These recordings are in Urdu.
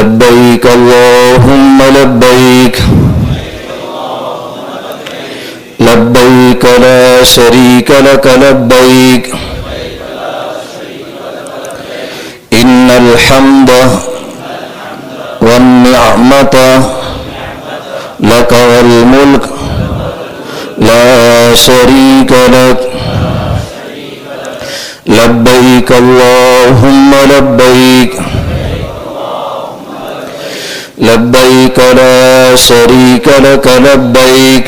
لبيك اللهم لبيك لبيك لا شريك لك لبيك إن الحمد والنعمة لك والملك لا شريك لك لبيك اللهم لبيك لبيك لا شريك لك لبيك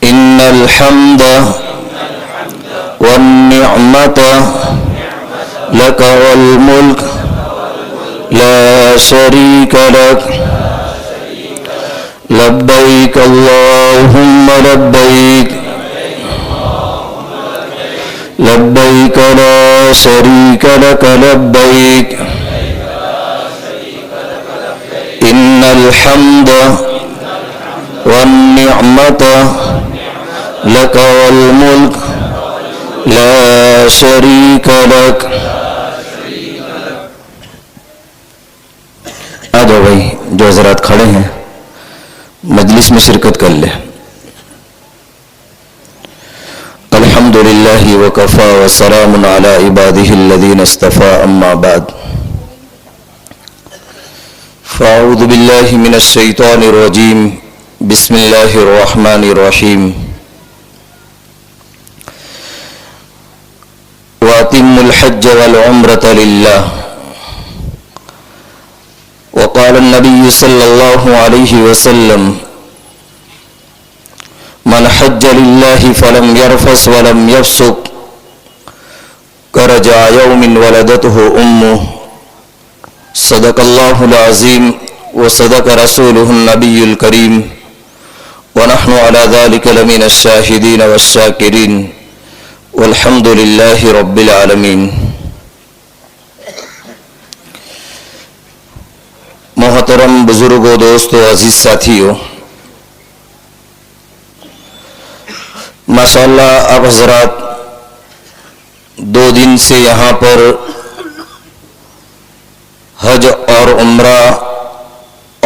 إن الحمد والنعمة لك والملك لا شريك لك لبيك اللهم لبيك لبيك لا شريك لك لبيك إن الحمد والنعمة لك والملك لا شريك لك. آ جاؤ بھائی جو حضرات کھڑے ہیں مجلس میں شرکت کر لیں. الحمد للہ وکفا وسلام علی عبادہ الذین اصطفى اما بعد فاعوذ باللہ من الشیطان الرجیم بسم اللہ الرحمن الرحیم وَأَتِمُّوا الْحَجَّ وَالْعُمْرَةَ لِلَّهِ وقال النبي صلى الله عليه وسلم من حج لله فلم يرفث ولم يفسق كرجع يوم ولدته أمه. صدق الله العظيم وصدق رسوله النبي الكريم ونحن على ذلك لمن الشاهدين والشاكرين والحمد لله رب العالمين. محترم بزرگوں، دوستوں، عزیز ساتھیوں، ماشاءاللہ آپ حضرات 2 دن سے یہاں پر حج اور عمرہ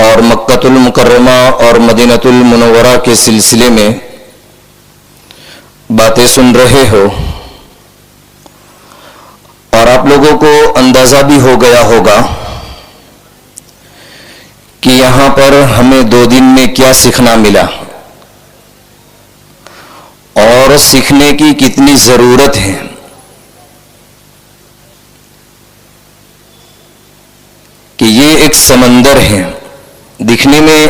اور مکہ المکرمہ اور مدینہ المنورہ کے سلسلے میں باتیں سن رہے ہو، اور آپ لوگوں کو اندازہ بھی ہو گیا ہوگا کہ یہاں پر ہمیں 2 دن میں کیا سیکھنا ملا اور سیکھنے کی کتنی ضرورت ہے. کہ یہ ایک سمندر ہے. دکھنے میں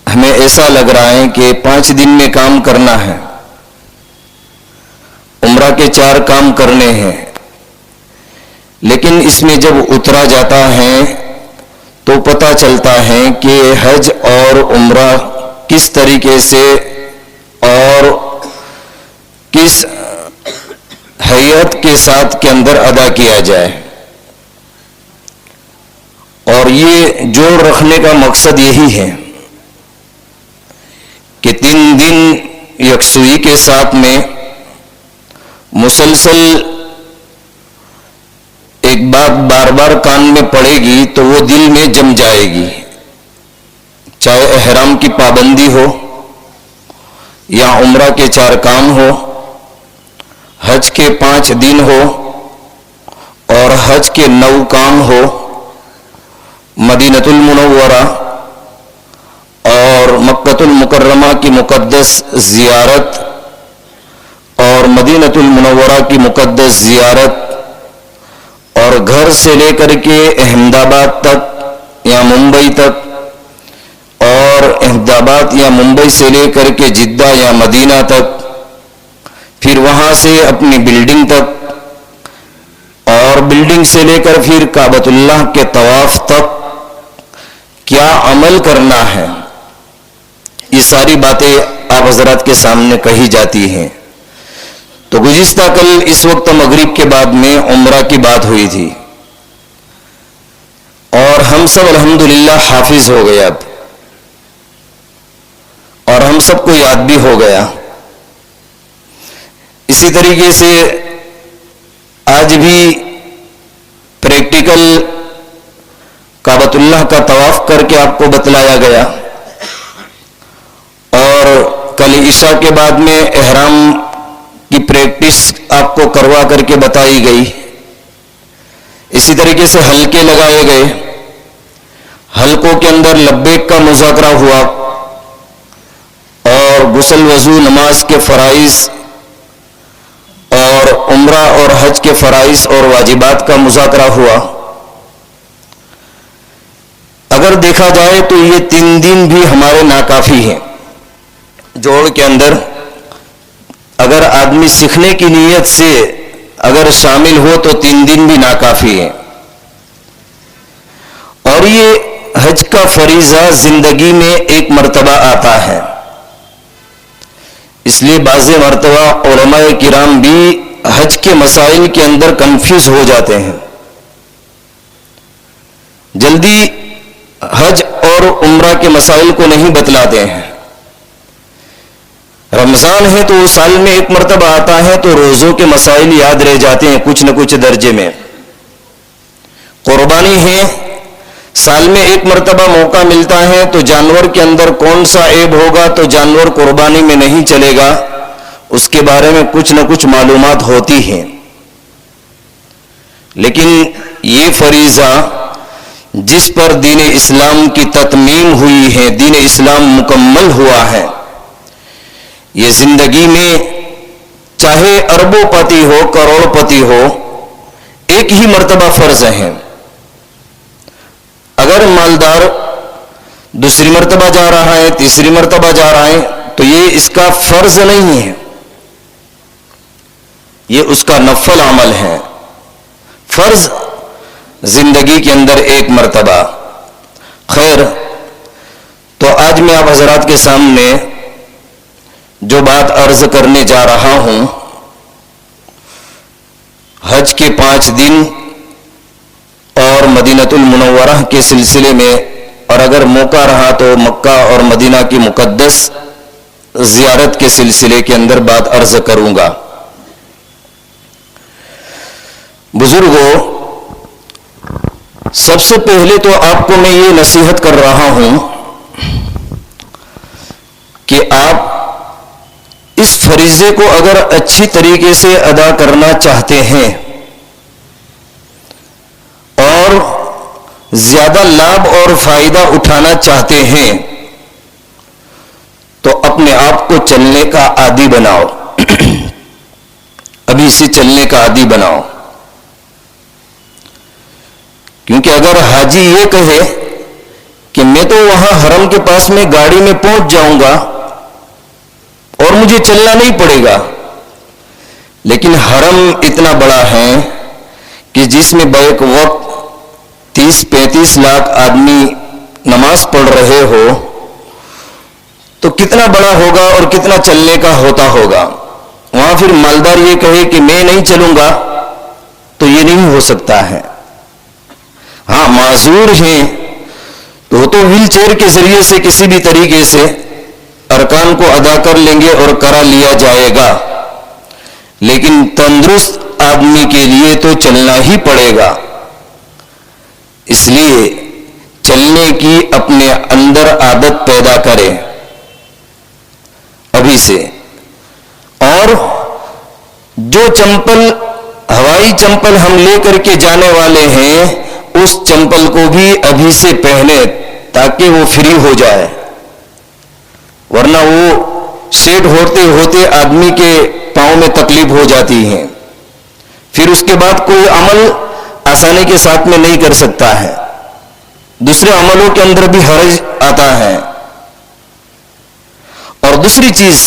ہمیں ایسا لگ رہا ہے کہ 5 دن میں کام کرنا ہے، عمرہ کے 4 کام کرنے ہیں، لیکن اس میں جب اترا جاتا ہے تو پتہ چلتا ہے کہ حج اور عمرہ کس طریقے سے اور کس حیت کے ساتھ کے اندر ادا کیا جائے. اور یہ جوڑ رکھنے کا مقصد یہی ہے کہ 3 دن یکسوئی کے ساتھ میں مسلسل ایک بات بار بار کان میں پڑے گی تو وہ دل میں جم جائے گی، چاہے احرام کی پابندی ہو یا عمرہ کے 4 کام ہو، حج کے 5 دن ہو اور حج کے 9 کام ہو، مدینہ المنورہ اور مکہ المکرمہ کی مقدس زیارت اور مدینہ المنورہ کی مقدس زیارت، اور گھر سے لے کر کے احمد آباد تک یا ممبئی تک، اور احمد آباد یا ممبئی سے لے کر کے جدہ یا مدینہ تک، پھر وہاں سے اپنی بلڈنگ تک، اور بلڈنگ سے لے کر پھر کعبۃ اللہ کے طواف تک کیا عمل کرنا ہے، یہ ساری باتیں آپ حضرات کے سامنے کہی جاتی ہیں. تو گزشتہ کل اس وقت مغرب کے بعد میں عمرہ کی بات ہوئی تھی، اور ہم سب الحمدللہ حافظ ہو گئے اب، اور ہم سب کو یاد بھی ہو گیا. اسی طریقے سے آج بھی پریکٹیکل کعبۃ اللہ کا طواف کر کے آپ کو بتلایا گیا، اور کل عشاء کے بعد میں احرام کی پریکٹس آپ کو کروا کر کے بتائی گئی۔ اسی طریقے سے حلقے لگائے گئے، حلقوں کے اندر لبیک کا مذاکرہ ہوا، اور غسل وضو نماز کے فرائض اور عمرہ اور حج کے فرائض اور واجبات کا مذاکرہ ہوا۔ اگر دیکھا جائے تو یہ 3 دن بھی ہمارے ناکافی ہیں۔ جوڑ کے اندر اگر آدمی سیکھنے کی نیت سے اگر شامل ہو تو 3 دن بھی ناکافی ہے، اور یہ حج کا فریضہ زندگی میں ایک مرتبہ آتا ہے، اس لیے بعض مرتبہ علماء کرام بھی حج کے مسائل کے اندر کنفیوز ہو جاتے ہیں، جلدی حج اور عمرہ کے مسائل کو نہیں بتلاتے ہیں۔ رمضان ہے تو سال میں ایک مرتبہ آتا ہے تو روزوں کے مسائل یاد رہ جاتے ہیں کچھ نہ کچھ درجے میں۔ قربانی ہے، سال میں ایک مرتبہ موقع ملتا ہے تو جانور کے اندر کون سا عیب ہوگا تو جانور قربانی میں نہیں چلے گا، اس کے بارے میں کچھ نہ کچھ معلومات ہوتی ہیں۔ لیکن یہ فریضہ جس پر دین اسلام کی تتمیم ہوئی ہے، دین اسلام مکمل ہوا ہے، یہ زندگی میں چاہے اربوں پتی ہو کروڑ پتی ہو ایک ہی مرتبہ فرض ہے۔ اگر مالدار دوسری مرتبہ جا رہا ہے، تیسری مرتبہ جا رہا ہے تو یہ اس کا فرض نہیں ہے، یہ اس کا نفل عمل ہے۔ فرض زندگی کے اندر ایک مرتبہ۔ خیر، تو آج میں آپ حضرات کے سامنے جو بات عرض کرنے جا رہا ہوں، حج کے 5 دن اور مدینہ المنورہ کے سلسلے میں، اور اگر موقع رہا تو مکہ اور مدینہ کی مقدس زیارت کے سلسلے کے اندر بات عرض کروں گا۔ بزرگوں، سب سے پہلے تو آپ کو میں یہ نصیحت کر رہا ہوں کہ آپ اس فریضے کو اگر اچھی طریقے سے ادا کرنا چاہتے ہیں اور زیادہ لابھ اور فائدہ اٹھانا چاہتے ہیں تو اپنے آپ کو چلنے کا عادی بناؤ، ابھی سے چلنے کا عادی بناؤ۔ کیونکہ اگر حاجی یہ کہے کہ میں تو وہاں حرم کے پاس میں گاڑی میں پہنچ جاؤں گا اور مجھے چلنا نہیں پڑے گا، لیکن حرم اتنا بڑا ہے کہ جس میں بیک وقت 30-35 لاکھ آدمی نماز پڑھ رہے ہو تو کتنا بڑا ہوگا اور کتنا چلنے کا ہوتا ہوگا۔ وہاں پھر مالدار یہ کہے کہ میں نہیں چلوں گا تو یہ نہیں ہو سکتا ہے۔ ہاں، معذور ہیں تو ویل چیئر کے ذریعے سے کسی بھی طریقے سے ارکان کو ادا کر لیں گے اور کرا لیا جائے گا، لیکن تندرست آدمی کے لیے تو چلنا ہی پڑے گا۔ اس لیے چلنے کی اپنے اندر عادت پیدا کریں ابھی سے، اور جو چمپل ہوائی چمپل ہم لے کر کے جانے والے ہیں اس چمپل کو بھی ابھی سے پہنے تاکہ وہ فری ہو جائے، ورنہ وہ سیٹ ہوتے ہوتے آدمی کے پاؤں میں تکلیف ہو جاتی ہے، پھر اس کے بعد کوئی عمل آسانی کے ساتھ میں نہیں کر سکتا ہے، دوسرے عملوں کے اندر بھی حرج آتا ہے۔ اور دوسری چیز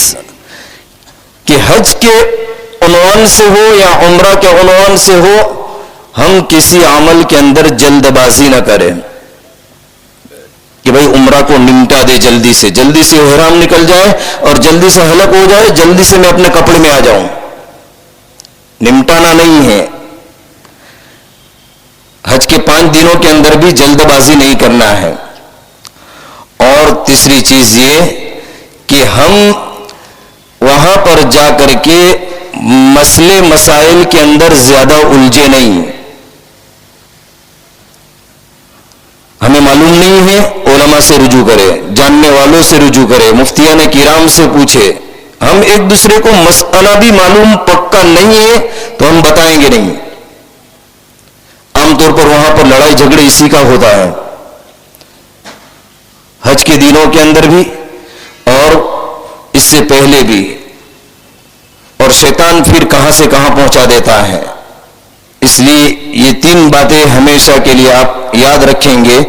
کہ حج کے عنوان سے ہو یا عمرہ کے عنوان سے ہو، ہم کسی عمل کے اندر جلد بازی نہ کریں کہ بھئی عمرہ کو نمٹا دے، جلدی سے احرام نکل جائے اور جلدی سے حلق ہو جائے، جلدی سے میں اپنے کپڑے میں آ جاؤں۔ نمٹانا نہیں ہے، حج کے 5 دنوں کے اندر بھی جلد بازی نہیں کرنا ہے۔ اور تیسری چیز یہ کہ ہم وہاں پر جا کر کے مسئلے مسائل کے اندر زیادہ الجھے نہیں، علماء سے رجوع کرے, جاننے والوں سے رجوع کرے, مفتیان کرام سے پوچھے. ہم ایک دوسرے کو مسئلہ بھی معلوم پکا نہیں ہے تو ہم بتائیں گے نہیں. عام طور پر وہاں پر لڑائی جھگڑے اسی کا ہوتا ہے, حج کے دنوں کے اندر بھی اور اس سے پہلے بھی, اور شیطان پھر کہاں سے کہاں پہنچا دیتا ہے. اس لیے یہ 3 باتیں ہمیشہ کے لیے آپ یاد رکھیں گے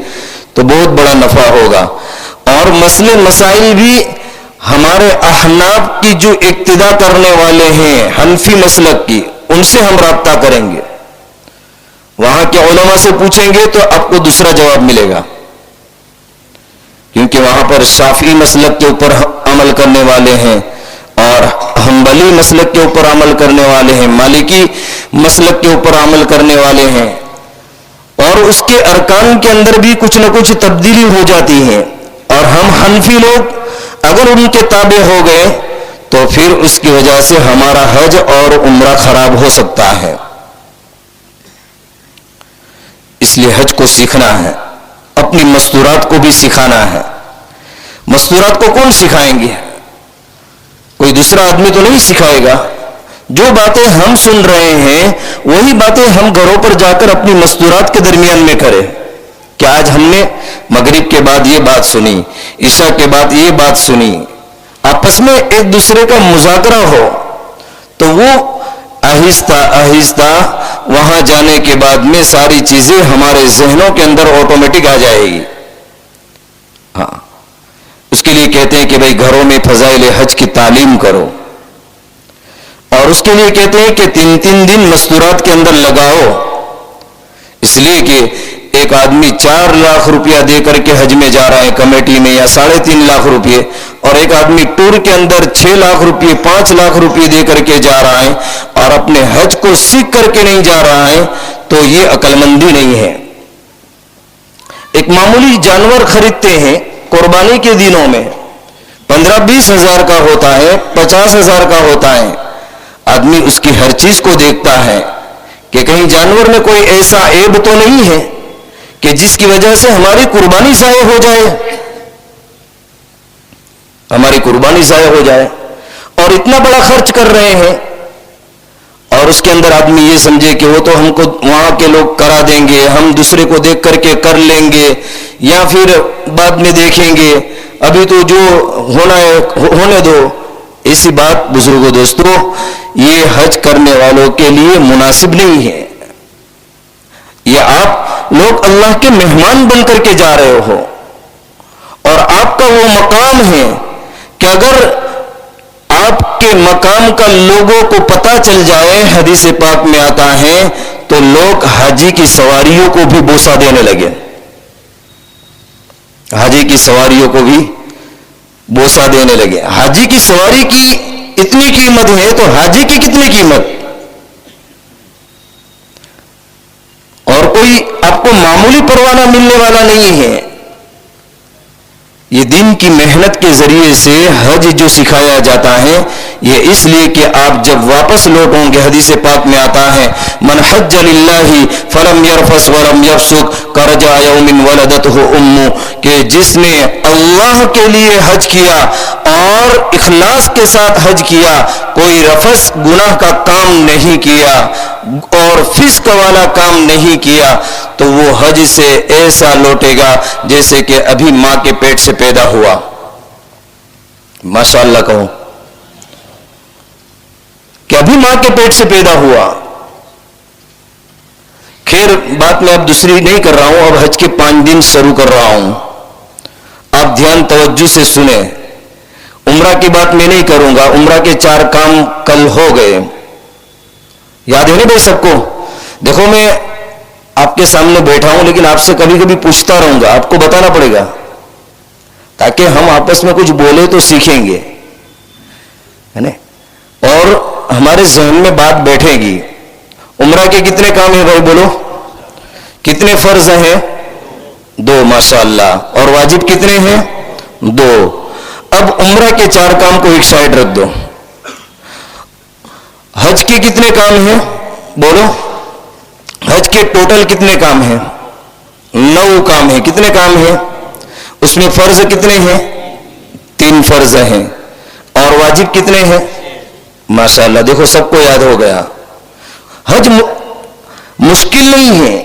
تو بہت بڑا نفع ہوگا. اور مسئلے مسائل بھی ہمارے احناف کی جو اقتدا کرنے والے ہیں, حنفی مسلک کی, ان سے ہم رابطہ کریں گے. وہاں کے علماء سے پوچھیں گے تو آپ کو دوسرا جواب ملے گا, کیونکہ وہاں پر شافعی مسلک کے اوپر عمل کرنے والے ہیں, اور حنبلی مسلک کے اوپر عمل کرنے والے ہیں, مالکی مسلک کے اوپر عمل کرنے والے ہیں, اور اس کے ارکان کے اندر بھی کچھ نہ کچھ تبدیلی ہو جاتی ہے. اور ہم حنفی لوگ اگر ان کے تابع ہو گئے تو پھر اس کی وجہ سے ہمارا حج اور عمرہ خراب ہو سکتا ہے. اس لیے حج کو سیکھنا ہے, اپنی مستورات کو بھی سکھانا ہے. مستورات کو کون سکھائیں گے؟ کوئی دوسرا آدمی تو نہیں سکھائے گا. جو باتیں ہم سن رہے ہیں وہی باتیں ہم گھروں پر جا کر اپنی مستورات کے درمیان میں کریں. کہ آج ہم نے مغرب کے بعد یہ بات سنی, عشاء کے بعد یہ بات سنی, آپس میں ایک دوسرے کا مذاکرہ ہو تو وہ آہستہ آہستہ وہاں جانے کے بعد میں ساری چیزیں ہمارے ذہنوں کے اندر آٹومیٹک آ جائے گی. ہاں, اس کے لیے کہتے ہیں کہ بھئی گھروں میں فضائل حج کی تعلیم کرو, اور اس کے لیے کہتے ہیں کہ 3 دن مستورات کے اندر لگاؤ. اس لیے کہ ایک آدمی 4 لاکھ روپیہ دے کر کے حج میں جا رہا ہے کمیٹی میں, یا 3.5 لاکھ روپے, اور ایک آدمی ٹور کے اندر 6 لاکھ روپے 5 لاکھ روپے دے کر کے جا رہا ہے اور اپنے حج کو سیکھ کر کے نہیں جا رہا ہے, تو یہ عقل مندی نہیں ہے. ایک معمولی جانور خریدتے ہیں قربانی کے دنوں میں, 15-20 ہزار کا ہوتا ہے, 50 ہزار کا ہوتا ہے. آدمی اس کی ہر چیز کو دیکھتا ہے کہ کہیں جانور میں کوئی ایسا عیب تو نہیں ہے کہ جس کی وجہ سے ہماری قربانی ضائع ہو جائے, ہماری قربانی ضائع ہو جائے. اور اتنا بڑا خرچ کر رہے ہیں اور اس کے اندر آدمی یہ سمجھے کہ وہ تو ہم کو وہاں کے لوگ کرا دیں گے, ہم دوسرے کو دیکھ کر کے کر لیں گے, یا پھر بعد میں دیکھیں گے, ابھی تو جو ہونا ہے ہونے دو. ایسی بات بزرگوں دوستوں یہ حج کرنے والوں کے لیے مناسب نہیں ہے. یہ آپ لوگ اللہ کے مہمان بن کر کے جا رہے ہو, اور آپ کا وہ مقام ہے کہ اگر آپ کے مقام کا لوگوں کو پتہ چل جائے, حدیث پاک میں آتا ہے, تو لوگ حاجی کی سواریوں کو بھی بوسہ دینے لگے. حاجی کی سواریوں کو بھی بوسہ دینے لگے. حاجی کی سواری کی اتنی قیمت ہے تو حاجی کی کتنی قیمت؟ اور کوئی آپ کو معمولی پروانہ ملنے والا نہیں ہے. یہ دین کی محنت کے ذریعے سے حج جو سکھایا جاتا ہے, یہ اس لیے کہ آپ جب واپس لوٹوں گے, حدیث پاک میں آتا ہے من حج للہ فلم یرفث ولم یفسق کرجا یوم ولدتہ امہ, کہ جس نے اللہ کے لیے حج کیا اور اخلاص کے ساتھ حج کیا, کوئی رفث گناہ کا کام نہیں کیا اور فسق والا کام نہیں کیا, تو وہ حج سے ایسا لوٹے گا جیسے کہ ابھی ماں کے پیٹ سے پیدا ہوا. ماشاءاللہ کہو کہ ابھی ماں کے پیٹ سے پیدا ہوا. خیر بات میں اب دوسری نہیں کر رہا ہوں, اب حج کے 5 دن شروع کر رہا ہوں. آپ دھیان توجہ سے سنیں. عمرہ کی بات میں نہیں کروں گا, عمرہ کے 4 کام کل ہو گئے, یاد ہے نا بھائی سب کو. دیکھو میں آپ کے سامنے بیٹھا ہوں لیکن آپ سے کبھی کبھی پوچھتا رہوں گا, آپ کو بتانا پڑے گا تاکہ ہم آپس میں کچھ بولے تو سیکھیں گے, ہے نا, اور ہمارے ذہن میں بات بیٹھے گی. عمرہ کے کتنے کام ہیں بھائی بولو, کتنے فرض ہیں؟ 2 ماشاءاللہ. اور واجب کتنے ہیں؟ 2. اب عمرہ کے 4 کام کو ایک سائڈ رکھ دو. حج کے کتنے کام ہیں بولو, حج کے ٹوٹل کتنے کام ہیں؟ 9 کام ہیں. کتنے کام ہیں؟ اس میں فرض کتنے ہیں؟ 3 فرض ہیں. اور واجب کتنے ہیں؟ ماشاءاللہ دیکھو سب کو یاد ہو گیا. حج مشکل نہیں ہے.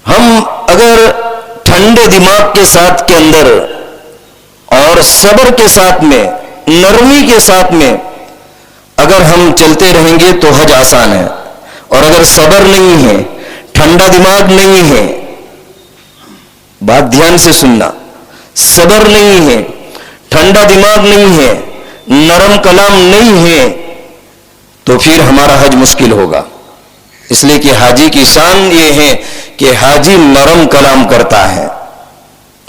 ہم اگر ٹھنڈے دماغ کے ساتھ کے اندر اور صبر کے ساتھ میں، نرمی کے ساتھ میں اگر ہم چلتے رہیں گے تو حج آسان ہے. اور اگر صبر نہیں ہے، ٹھنڈا دماغ نہیں ہے، بات دھیان سے سننا، صبر نہیں ہے، ٹھنڈا دماغ نہیں ہے، نرم کلام نہیں ہے، تو پھر ہمارا حج مشکل ہوگا. اس لیے کہ حاجی کی شان یہ ہے کہ حاجی نرم کلام کرتا ہے.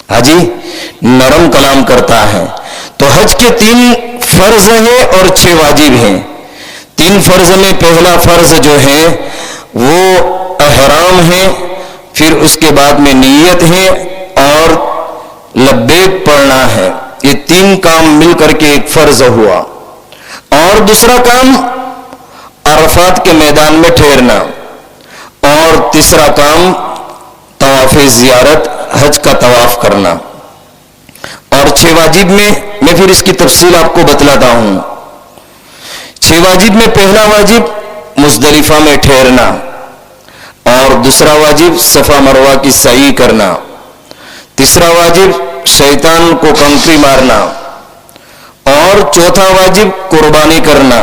حاجی نرم کلام کرتا ہے. تو حج کے 3 فرض ہیں اور 6 واجب ہیں. 3 فرض میں پہلا فرض جو ہے وہ احرام ہے، پھر اس کے بعد میں نیت ہے اور لبیک پڑھنا ہے. یہ 3 کام مل کر کے ایک فرض ہوا. اور دوسرا کام عرفات کے میدان میں ٹھہرنا. اور تیسرا کام طواف زیارت، حج کا طواف کرنا. اور 6 واجب میں پھر اس کی تفصیل آپ کو بتلاتا ہوں. 6 واجب میں پہلا واجب مزدلفہ میں ٹھہرنا، اور دوسرا واجب صفا مروہ کی سعی کرنا، تیسرا واجب شیطان کو کنکری مارنا، اور چوتھا واجب قربانی کرنا،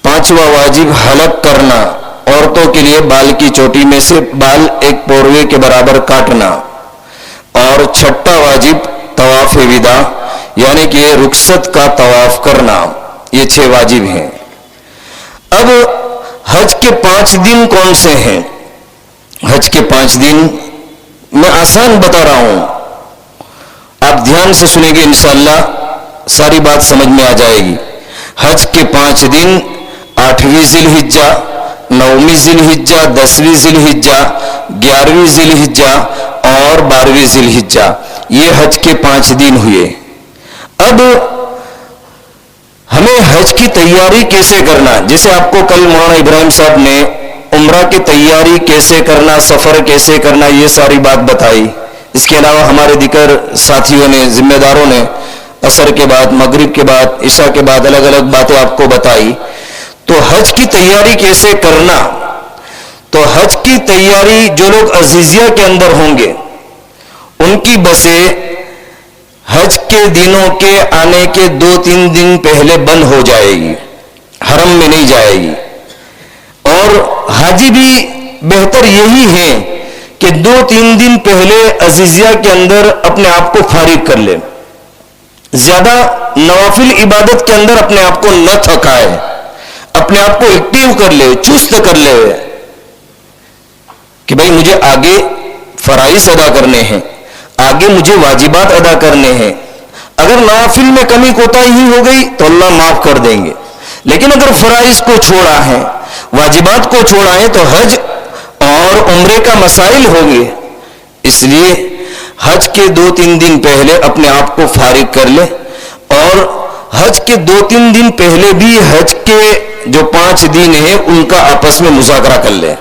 پانچواں واجب حلق کرنا، عورتوں کے لیے بال کی چوٹی میں سے بال ایک پوروے کے برابر کاٹنا، اور چھٹا واجب طواف وداع یعنی کہ رخصت کا طواف کرنا. یہ 6 واجب ہیں. اب حج کے 5 دن کون سے ہیں؟ حج کے 5 دن میں آسان بتا رہا ہوں، آپ دھیان سے سنیں گے انشاءاللہ ساری بات سمجھ میں آ جائے گی. حج کے 5 دن 8ویں ذی الحجہ، 9ویں ذی الحجہ، 10ویں ذی الحجہ، 11ویں ذی الحجہ اور 12ویں ذی الحجہ، یہ حج کے 5 دن ہوئے. اب ہمیں حج کی تیاری کیسے کرنا، جیسے آپ کو کل مولانا ابراہیم صاحب نے عمرہ کی تیاری کیسے کرنا، سفر کیسے کرنا، یہ ساری بات بتائی. اس کے علاوہ ہمارے دیگر ساتھیوں نے، ذمہ داروں نے عصر کے بعد، مغرب کے بعد، عشاء کے بعد الگ الگ باتیں آپ کو بتائی. تو حج کی تیاری کیسے کرنا، تو حج کی تیاری جو لوگ عزیزیہ کے اندر ہوں گے ان کی بسیں حج کے دنوں کے آنے کے 2-3 دن پہلے بند ہو جائے گی، حرم میں نہیں جائے گی. اور حاجی بھی بہتر یہی ہے کہ 2-3 دن پہلے عزیزیہ کے اندر اپنے آپ کو فارغ کر لے، زیادہ نوافل عبادت کے اندر اپنے آپ کو نہ تھکائے، اپنے آپ کو ایکٹیو کر لے، چست کر لے کہ بھائی مجھے آگے فرائض ادا کرنے ہیں، آگے مجھے واجبات ادا کرنے ہیں. اگر نوافل میں کمی کوتاہی ہو گئی تو اللہ معاف کر دیں گے، لیکن اگر فرائض کو چھوڑا ہے، واجبات کو چھوڑا ہے تو حج اور عمرے کا مسائل ہوں گے. اس لیے حج کے 2-3 دن پہلے اپنے آپ کو فارغ کر لے، اور حج کے 2-3 دن پہلے بھی حج کے جو 5 دن ہیں ان کا آپس میں مذاکرہ کر لے.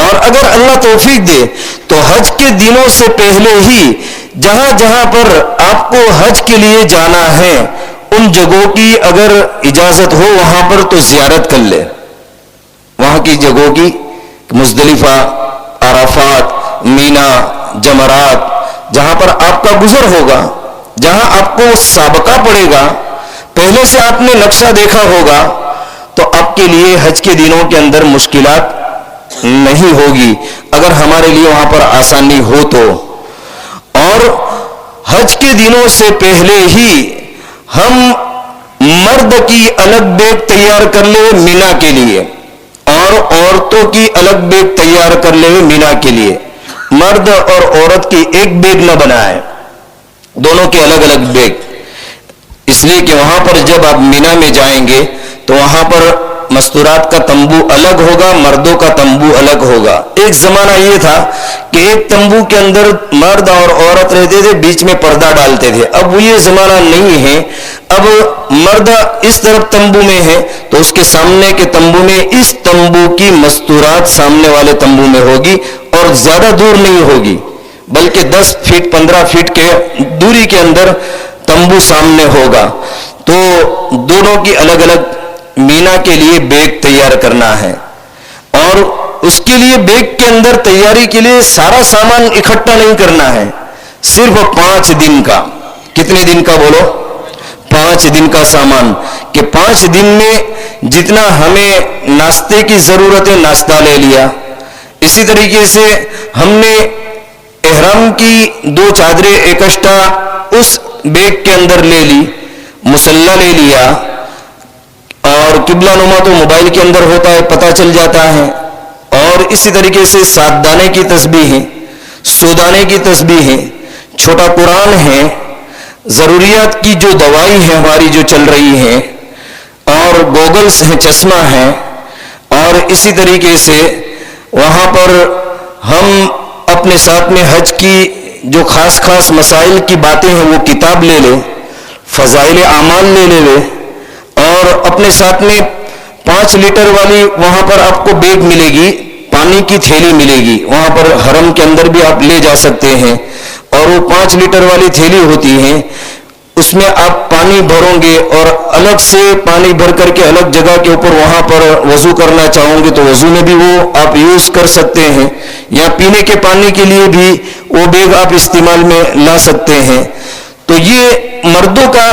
اور اگر اللہ توفیق دے تو حج کے دنوں سے پہلے ہی جہاں جہاں پر آپ کو حج کے لیے جانا ہے ان جگہوں کی اگر اجازت ہو وہاں پر تو زیارت کر لے. وہاں کی جگہوں کی مزدلفہ، عرفات، مینا، جمرات، جہاں پر آپ کا گزر ہوگا، جہاں آپ کو سابقہ پڑے گا، پہلے سے آپ نے نقشہ دیکھا ہوگا، تو آپ کے لیے حج کے دنوں کے اندر مشکلات نہیں ہوگی اگر ہمارے لیے وہاں پر آسانی ہو تو. اور حج کے دنوں سے پہلے ہی ہم مرد کی الگ بیگ تیار کر لے مینا کے لیے، اور عورتوں کی الگ بیگ تیار کر لے مینا کے لیے. مرد اور عورت کی ایک بیگ نہ بنائے، دونوں کے الگ الگ بیگ. اس لیے کہ وہاں پر جب آپ مینا میں جائیں گے تو وہاں پر مستورات کا تمبو الگ ہوگا، مردوں کا تمبو الگ ہوگا. ایک زمانہ یہ تھا کہ ایک تمبو کے اندر مرد اور عورت رہتے تھے، بیچ میں پردہ ڈالتے تھے. اب وہ یہ زمانہ نہیں ہے. اب مرد اس طرف تمبو میں ہے تو اس کے سامنے کے تمبو میں اس تمبو کی مستورات سامنے والے تمبو میں ہوگی اور زیادہ دور نہیں ہوگی. بلکہ 10 فٹ 15 فٹ کے دوری کے اندر تمبو سامنے ہوگا. تو دونوں کی الگ الگ مینا کے لیے بیگ تیار کرنا ہے، اور اس کے لیے بیگ کے اندر تیاری کے لیے سارا سامان اکٹھا نہیں کرنا ہے، صرف 5 دن کا. کتنے دن کا بولو؟ 5 دن کا سامان. کہ 5 دن میں جتنا ہمیں ناشتے کی ضرورت ہے ناشتہ لے لیا. اسی طریقے سے ہم نے احرام کی 2 چادریں ایکسٹرا اس بیگ کے اندر لے لی، مصلی لے لیا، اور قبلہ نما تو موبائل کے اندر ہوتا ہے، پتہ چل جاتا ہے. اور اسی طریقے سے 7 دانے کی تسبیح ہے، 100 دانے کی تسبیح ہے، چھوٹا قرآن ہے، ضروریات کی جو دوائی ہے ہماری جو چل رہی ہے، اور گوگلز ہیں، چشمہ ہے. اور اسی طریقے سے وہاں پر ہم اپنے ساتھ میں حج کی جو خاص خاص مسائل کی باتیں ہیں وہ کتاب لے لیں، فضائل اعمال لے لے، اور اپنے ساتھ میں 5 لیٹر والی وہاں پر آپ کو بیگ ملے گی، پانی کی تھیلی ملے گی. وہاں پر حرم کے اندر بھی آپ لے جا سکتے ہیں، اور وہ 5 لیٹر والی تھیلی ہوتی ہے، اس میں آپ پانی بھرو گے، اور الگ سے پانی بھر کر کے الگ جگہ کے اوپر وہاں پر وضو کرنا چاہو گے تو وضو میں بھی وہ آپ یوز کر سکتے ہیں، یا پینے کے پانی کے لیے بھی وہ بیگ آپ استعمال میں لا سکتے ہیں. تو یہ مردوں کا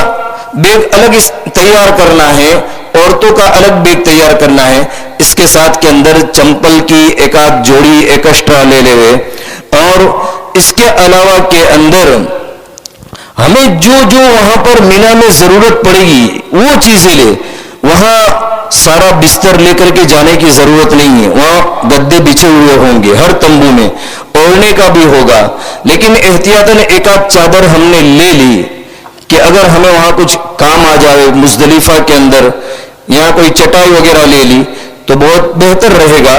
بیگ الگ تیار کرنا ہے، عورتوں کا الگ بیگ تیار کرنا ہے. اس کے ساتھ کے اندر چمپل کی 1 آدھ جوڑی ایکسٹرا لے لے ہوئے. اور اس کے علاوہ کے اندر ہمیں جو وہاں پر مینا میں ضرورت پڑے گی وہ چیزیں لے. وہاں سارا بستر لے کر کے جانے کی ضرورت نہیں ہے، وہاں گدے بچھے ہوئے ہوں گے، ہر تمبو میں اوڑھنے کا بھی ہوگا. لیکن احتیاطاً 1 آدھ چادر ہم نے لے لی کہ اگر ہمیں وہاں کچھ کام آ جائے مزدلفہ کے اندر، یہاں کوئی چٹائی وغیرہ لے لی تو بہت بہتر رہے گا.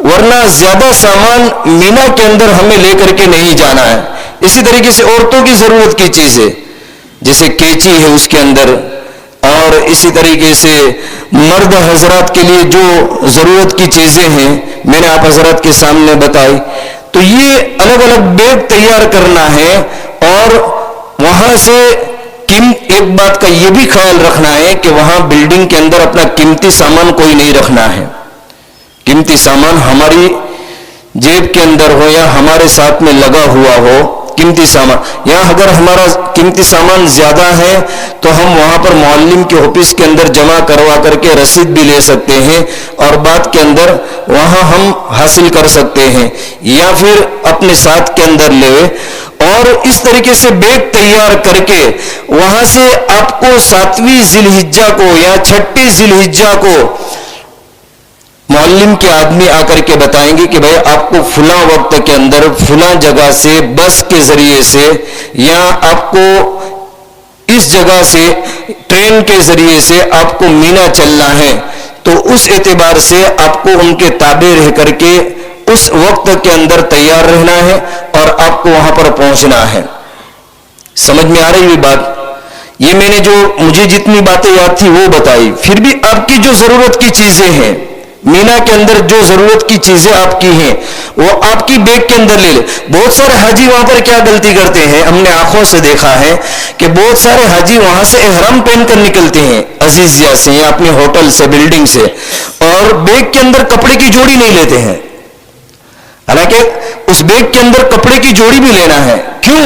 ورنہ زیادہ سامان مینا کے اندر ہمیں لے کر کے نہیں جانا ہے. اسی طریقے سے عورتوں کی ضرورت کی چیزیں جیسے کینچی ہے اس کے اندر، اور اسی طریقے سے مرد حضرات کے لیے جو ضرورت کی چیزیں ہیں میں نے آپ حضرات کے سامنے بتائی. تو یہ الگ الگ بیگ تیار کرنا ہے. اور وہاں سے ایک بات کا یہ بھی خیال رکھنا ہے کہ وہاں بلڈنگ کے اندر اپنا قیمتی سامان کوئی نہیں رکھنا ہے. قیمتی سامان ہماری جیب کے اندر ہو یا ہمارے ساتھ میں لگا ہوا ہو. قیمتی سامان یہاں اگر ہمارا قیمتی سامان زیادہ ہے تو ہم وہاں پر معلم کے آفس کے اندر جمع کروا کر کے رسید بھی لے سکتے ہیں، اور بعد کے اندر وہاں ہم حاصل کر سکتے ہیں، یا پھر اپنے ساتھ کے اندر لے. اور اس طریقے سے بیگ تیار کر کے وہاں سے آپ کو 7ویں ذی الحجہ کو یا 6 ذی الحجہ کو معلم کے آدمی آ کر کے بتائیں گے کہ بھائی آپ کو فلاں وقت کے اندر فلاں جگہ سے بس کے ذریعے سے یا آپ کو اس جگہ سے ٹرین کے ذریعے سے آپ کو مینا چلنا ہے. تو اس اعتبار سے آپ کو ان کے تابع رہ کر کے اس وقت کے اندر تیار رہنا ہے اور آپ کو وہاں پر پہنچنا ہے. سمجھ میں آ رہی ہوئی بات؟ یہ میں نے جو مجھے جتنی باتیں یاد تھی وہ بتائی. پھر بھی آپ کی جو ضرورت کی چیزیں ہیں مینا کے اندر، جو ضرورت کی چیزیں آپ کی ہیں وہ آپ کی بیگ کے اندر لے لے. بہت سارے حاجی وہاں پر کیا غلطی کرتے ہیں، ہم نے آنکھوں سے دیکھا ہے کہ بہت سارے حاجی وہاں سے احرام پہن کر نکلتے ہیں عزیزیہ سے یا اپنے ہوٹل سے بلڈنگ سے، اور بیگ کے اندر کپڑے کی جوڑی نہیں لیتے ہیں. حالانکہ اس بیگ کے اندر کپڑے کی جوڑی بھی لینا ہے. کیوں؟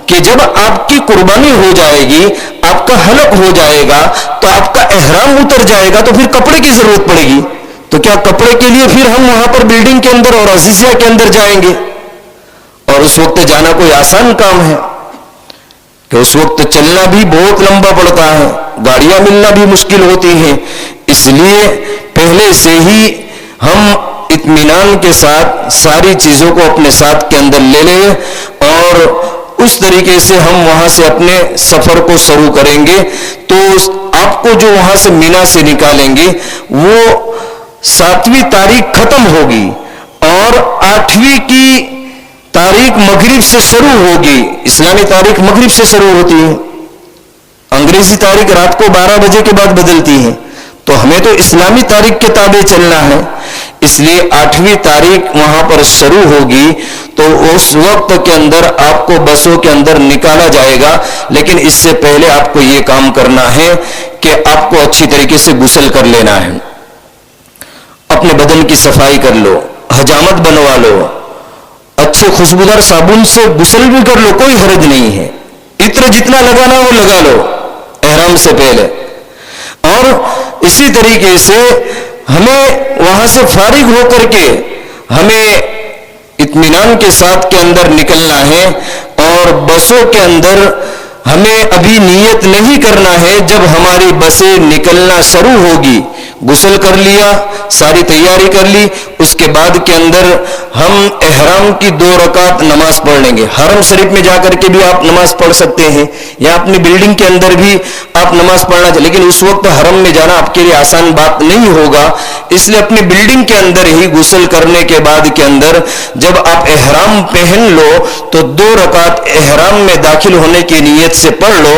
کہ جب آپ کی قربانی ہو جائے گی، آپ کا حلق ہو جائے گا، تو آپ کا احرام اتر جائے گا، تو پھر کپڑے کی ضرورت پڑے گی. تو کیا کپڑے کے لیے پھر ہم وہاں پر بلڈنگ کے اندر اور عزیزیہ کے اندر جائیں گے؟ اور اس وقت جانا کوئی آسان کام ہے کہ اس وقت چلنا بھی بہت لمبا پڑتا ہے، گاڑیاں ملنا بھی مشکل ہوتی ہیں. اس لیے پہلے سے ہی ہم اطمینان کے ساتھ ساری چیزوں کو اپنے ساتھ کے اندر لے لیں، اور اس طریقے سے ہم وہاں سے اپنے سفر کو شروع کریں گے. تو آپ کو جو وہاں سے مینا سے نکالیں گے وہ 7ویں تاریخ ختم ہوگی اور 8ویں کی تاریخ مغرب سے شروع ہوگی. اسلامی تاریخ مغرب سے شروع ہوتی ہے، انگریزی تاریخ رات کو 12 بجے کے بعد بدلتی ہے. تو ہمیں تو اسلامی تاریخ کے تابع چلنا ہے، اس لیے 8ویں تاریخ وہاں پر شروع ہوگی. تو اس وقت کے اندر آپ کو بسوں کے اندر نکالا جائے گا. لیکن اس سے پہلے آپ کو یہ کام کرنا ہے کہ آپ کو اچھی طریقے سے غسل کر لینا ہے. اپنے بدن کی صفائی کر لو, حجامت بنوا لو, اچھے خوشبودار صابن سے غسل بھی کر لو, کوئی حرج نہیں ہے. عطر جتنا لگانا وہ لگا لو احرام سے پہلے. اور اسی طریقے سے ہمیں وہاں سے فارغ ہو کر کے ہمیں اطمینان کے ساتھ کے اندر نکلنا ہے. اور بسوں کے اندر ہمیں ابھی نیت نہیں کرنا ہے. جب ہماری بسیں نکلنا شروع ہوگی, غسل کر لیا, ساری تیاری کر لی, اس کے بعد کے اندر ہم احرام کی 2 رکعت نماز پڑھ لیں گے. حرم شریف میں جا کر کے بھی آپ نماز پڑھ سکتے ہیں, یا اپنی بلڈنگ کے اندر بھی آپ نماز پڑھنا چاہیے. لیکن اس وقت حرم میں جانا آپ کے لیے آسان بات نہیں ہوگا, اس لیے اپنی بلڈنگ کے اندر ہی غسل کرنے کے بعد کے اندر جب آپ احرام پہن لو تو 2 رکعت احرام میں داخل ہونے کی نیت سے پڑھ لو.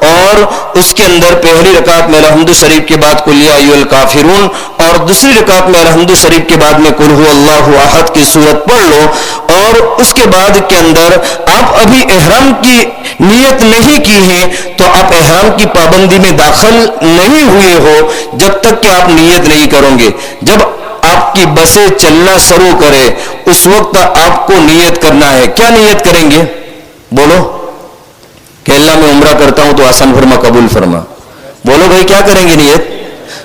اور اس کے اندر پہلی رکعت میں الحمد شریف کے بعد قل یا ایھا الکافرون, اور دوسری رکعت میں الحمد شریف کے بعد میں قل ھو اللہ احد کی سورت پڑھ لو. اور اس کے بعد کے اندر آپ ابھی احرام کی نیت نہیں کی ہے تو آپ احرام کی پابندی میں داخل نہیں ہوئے ہو جب تک کہ آپ نیت نہیں کرو گے. جب آپ کی بسیں چلنا شروع کرے اس وقت آپ کو نیت کرنا ہے. کیا نیت کریں گے بولو؟ کہ اللہ میں عمرہ کرتا ہوں تو آسان فرما, قبول فرما. بولو بھائی کیا کریں گے نیت؟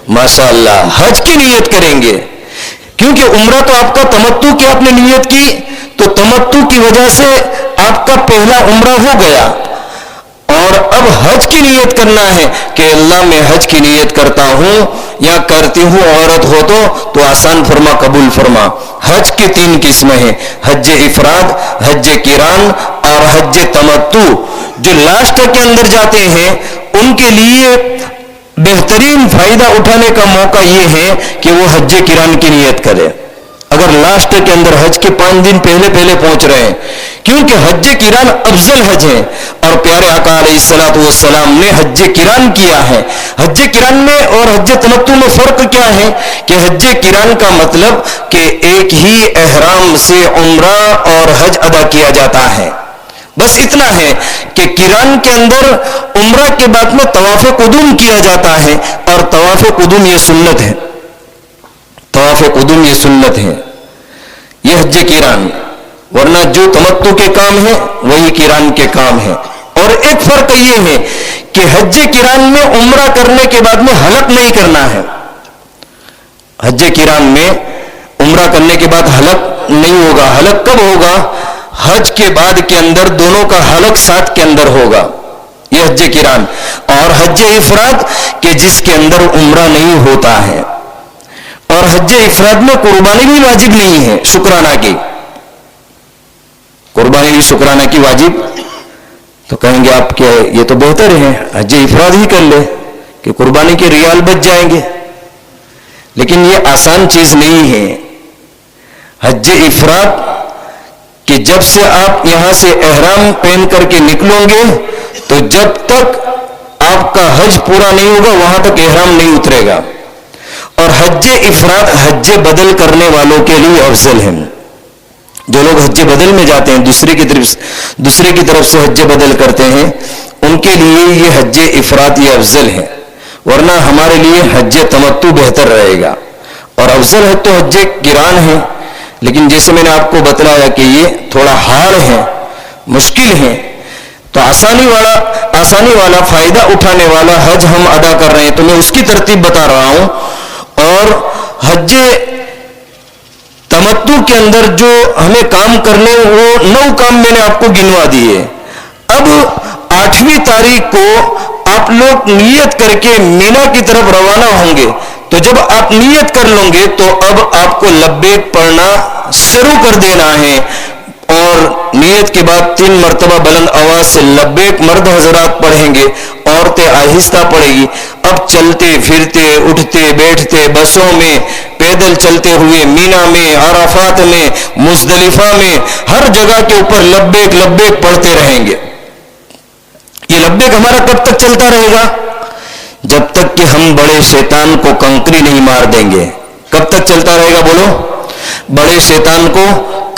ماشاء اللہ حج کی نیت کریں گے, کیونکہ عمرہ تو آپ کا تمتع کی آپ نے نیت کی تو تمتع کی وجہ سے آپ کا پہلا عمرہ ہو گیا. اور اب حج کی نیت کرنا ہے کہ اللہ میں حج کی نیت کرتا ہوں یا کرتی ہوں, عورت ہو تو آسان فرما, قبول فرما. حج کی 3 قسمیں ہیں, حج افراد, حج قران اور حج تمتع. جو لاسٹ کے اندر جاتے ہیں ان کے لیے بہترین فائدہ اٹھانے کا موقع یہ ہے کہ وہ حج قران کی نیت کرے. اگر لاسٹ کے اندر حج کے 5 دن پہلے پہنچ رہے ہیں, کیونکہ حج قران افضل حج ہے اور پیارے آقا علیہ الصلوۃ والسلام نے حج قران کیا ہے. حج قران میں اور حج تمتع میں فرق کیا ہے کہ حج قران کا مطلب کہ ایک ہی احرام سے عمرہ اور حج ادا کیا جاتا ہے. بس اتنا ہے کہ قران کے اندر عمرہ کے بعد میں طواف قدوم کیا جاتا ہے, اور طواف قدوم یہ سنت ہے. طواف قدوم یہ سنت ہے, یہ حج قران. ورنہ جو تمتع کے کام ہیں وہی قران کے کام ہیں. اور ایک فرق یہ ہے کہ حج قران میں عمرہ کرنے کے بعد میں حلق نہیں کرنا ہے. حج قران میں عمرہ کرنے کے بعد حلق نہیں ہوگا. حلق کب ہوگا؟ حج کے بعد کے اندر دونوں کا حلق ساتھ کے اندر ہوگا. یہ حج قران. اور حج افراد کہ جس کے اندر عمرہ نہیں ہوتا ہے. اور حج افراد میں قربانی بھی واجب نہیں ہے, شکرانہ کی قربانی بھی شکرانہ کی واجب. تو کہیں گے آپ کہ یہ تو بہتر ہے حج افراد ہی کر لے کہ قربانی کے ریال بچ جائیں گے. لیکن یہ آسان چیز نہیں ہے. حج افراد کہ جب سے آپ یہاں سے احرام پہن کر کے نکلو گے تو جب تک آپ کا حج پورا نہیں ہوگا وہاں تک احرام نہیں اترے گا. اور حج افراد حج بدل کرنے والوں کے لیے افضل ہے. جو لوگ حج بدل میں جاتے ہیں, دوسرے کی طرف سے حج بدل کرتے ہیں, ان کے لیے یہ حج افراد یہ افضل ہے. ورنہ ہمارے لیے حج تمتع بہتر رہے گا. اور افضل ہے تو حج قران ہے. لیکن جیسے میں نے آپ کو بتلایا کہ یہ تھوڑا ہارڈ ہے, مشکل ہے, تو آسانی والا فائدہ اٹھانے والا حج ہم ادا کر رہے ہیں. تو میں اس کی ترتیب بتا رہا ہوں. اور حج تمتع کے اندر جو ہمیں کام کرنے وہ 9 کام میں نے آپ کو گنوا دیے. اب 8ویں تاریخ کو آپ لوگ نیت کر کے مینا کی طرف روانہ ہوں گے. تو جب آپ نیت کر لیں گے تو اب آپ کو لبیک پڑھنا شروع کر دینا ہے. اور نیت کے بعد 3 مرتبہ بلند آواز سے لبیک مرد حضرات پڑھیں گے, عورتیں آہستہ پڑھیں گی. اب چلتے پھرتے اٹھتے بیٹھتے بسوں میں, پیدل چلتے ہوئے, مینا میں, عرفات میں, مزدلفہ میں, ہر جگہ کے اوپر لبیک لبیک پڑھتے رہیں گے. یہ لبیک ہمارا کب تک چلتا رہے گا؟ جب تک کہ ہم بڑے شیطان کو کنکری نہیں مار دیں گے. کب تک چلتا رہے گا بولو؟ بڑے شیطان کو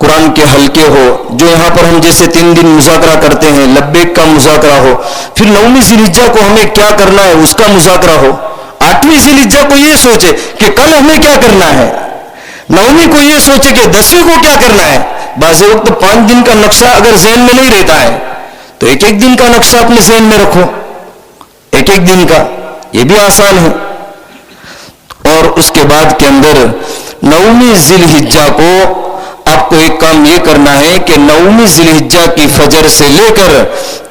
قرآن کے حلقے ہو، جو یہاں پر ہم جیسے 3 دن مذاکرہ کرتے ہیں، لبیک کا مذاکرہ ہو، پھر 9ویں ذی الحجہ کو ہمیں کیا کرنا ہے اس کا مذاکرہ ہو، 8ویں ذی الحجہ کو یہ سوچے کہ کل ہمیں کیا کرنا ہے، 9ویں کو یہ سوچے کہ 10ویں کو کیا کرنا ہے. بعض وقت 5 دن کا نقشہ اگر ذہن میں نہیں رہتا ہے تو ایک دن کا نقشہ اپنے ذہن میں رکھو، ایک دن کا، یہ بھی آسان ہے. اور اس کے بعد کے اندر 9ویں ذی الحجہ کو آپ کو ایک کام یہ کرنا ہے کہ 9ویں ذی الحجہ کی فجر سے لے کر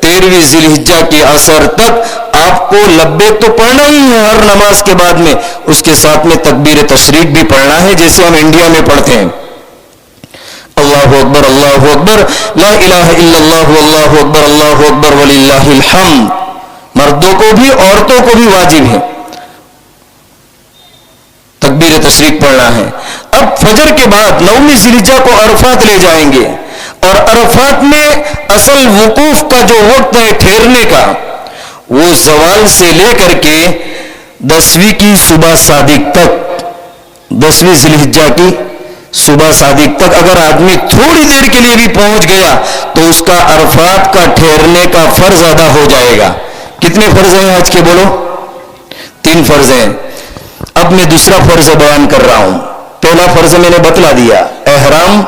13ویں ذی الحجہ کی عصر تک آپ کو لبیک تو پڑھنا ہی ہے ہر نماز کے بعد میں، اس کے ساتھ میں تکبیر تشریق بھی پڑھنا ہے جیسے ہم انڈیا میں پڑھتے ہیں. اللہ اکبر اللہ اکبر لا الہ الا اللہ اللہ اکبر اللہ اکبر وللہ الحمد. مردوں کو بھی عورتوں کو بھی واجب ہے تکبیر تشریق پڑھنا ہے. اب فجر کے بعد 9ویں ذی الحجہ کو عرفات لے جائیں گے، اور عرفات میں اصل وقوف کا جو وقت ہے ٹھہرنے کا، وہ زوال سے لے کر کے 10ویں کی صبح صادق تک، 10ویں ذی الحجہ کی صبح صادق تک اگر آدمی تھوڑی دیر کے لیے بھی پہنچ گیا تو اس کا عرفات کا ٹھہرنے کا فرض ادا ہو جائے گا. کتنے فرض ہیں آج کے بولو؟ 3 فرض ہیں. اب میں دوسرا فرض بیان کر رہا ہوں. پہلا فرض میں نے بتلا دیا، احرام،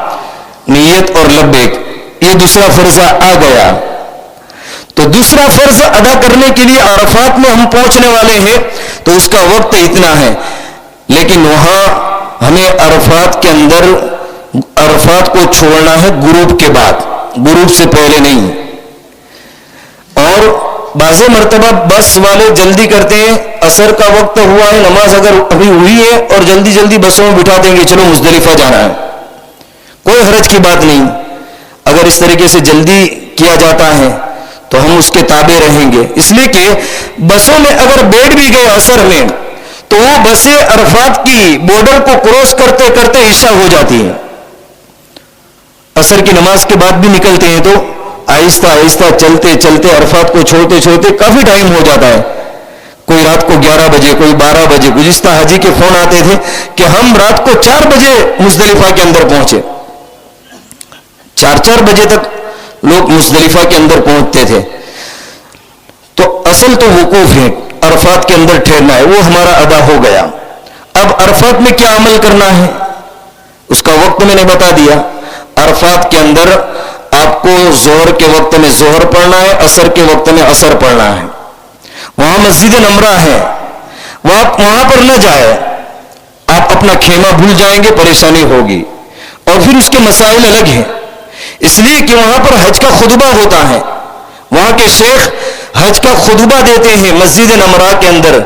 نیت اور لبیک، یہ دوسرا فرض آ گیا. تو دوسرا فرض ادا کرنے کے لیے عرفات میں ہم پہنچنے والے ہیں تو اس کا وقت اتنا ہے، لیکن وہاں ہمیں عرفات کے اندر عرفات کو چھوڑنا ہے غروب کے بعد، غروب سے پہلے نہیں. اور بعض مرتبہ بس والے جلدی کرتے ہیں، عصر کا وقت ہوا ہے، نماز اگر ابھی ہوئی ہے اور جلدی جلدی بسوں میں بٹھا دیں گے چلو مزدلفہ جانا ہے. کوئی حرج کی بات نہیں، اگر اس طریقے سے جلدی کیا جاتا ہے تو ہم اس کے تابع رہیں گے. اس لیے کہ بسوں میں اگر بیٹھ بھی گئے عصر میں تو وہ بسیں عرفات کی بارڈر کو کراس کرتے کرتے عشاء ہو جاتی ہیں. عصر کی نماز کے بعد بھی نکلتے ہیں تو آہستہ آہستہ چلتے چلتے عرفات کو چھوڑتے چھوڑتے کافی ٹائم ہو جاتا ہے. کوئی رات کو 11 بجے، کوئی 12 بجے. گزشتہ حاجی کے فون آتے تھے کہ ہم رات کو 4 بجے مزدلفہ کے اندر پہنچے. 4 بجے تک لوگ مزدلفہ کے اندر پہنچتے تھے. تو اصل تو وقوف ہے، عرفات کے اندر ٹھہرنا ہے، وہ ہمارا ادا ہو گیا. اب عرفات میں کیا عمل کرنا ہے اس کا وقت میں نے بتا دیا. عرفات کے اندر آپ کو ظہر کے وقت میں ظہر پڑھنا ہے، عصر کے وقت میں عصر پڑھنا ہے. وہاں مسجد نمرہ ہے، وہاں پر نہ جائے، آپ اپنا خیمہ بھول جائیں گے، پریشانی ہوگی. اور پھر اس کے مسائل الگ ہیں، اس لیے کہ وہاں پر حج کا خطبہ ہوتا ہے. وہاں کے شیخ حج کا خطبہ دیتے ہیں مسجد نمرہ کے اندر.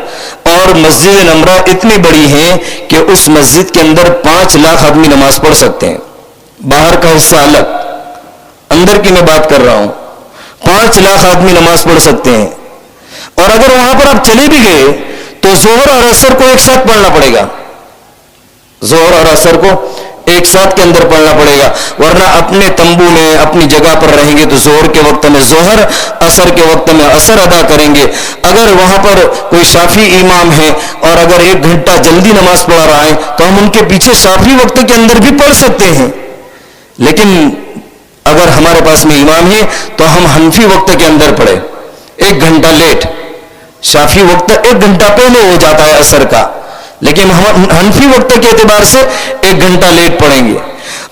اور مسجد نمرہ اتنی بڑی ہے کہ اس مسجد کے اندر 5 لاکھ آدمی نماز پڑھ سکتے ہیں. باہر کا حصہ الگ، اندر کی میں بات کر رہا ہوں. 5 لاکھ آدمی نماز پڑھ سکتے ہیں. اور اگر وہاں پر آپ چلے بھی گئے تو ظہر اور عصر کو ایک ساتھ پڑھنا پڑے گا، ظہر اور عصر کو ایک ساتھ کے اندر پڑھنا پڑے گا. ورنہ اپنے تمبو میں اپنی جگہ پر رہیں گے تو ظہر کے وقت میں ظہر، عصر کے وقت میں عصر ادا کریں گے. اگر وہاں پر کوئی شافعی امام ہے اور اگر 1 گھنٹہ جلدی نماز پڑھا رہا ہے تو ہم ان کے پیچھے شافعی وقت کے اندر بھی پڑھ سکتے ہیں. لیکن اگر ہمارے پاس میں امام ہے تو ہم حنفی وقت کے اندر پڑھیں 1 گھنٹہ لیٹ. شافعی وقت 1 گھنٹہ پہلے ہو جاتا ہے عصر کا، لیکن ہم حنفی وقت کے اعتبار سے 1 گھنٹہ لیٹ پڑھیں گے.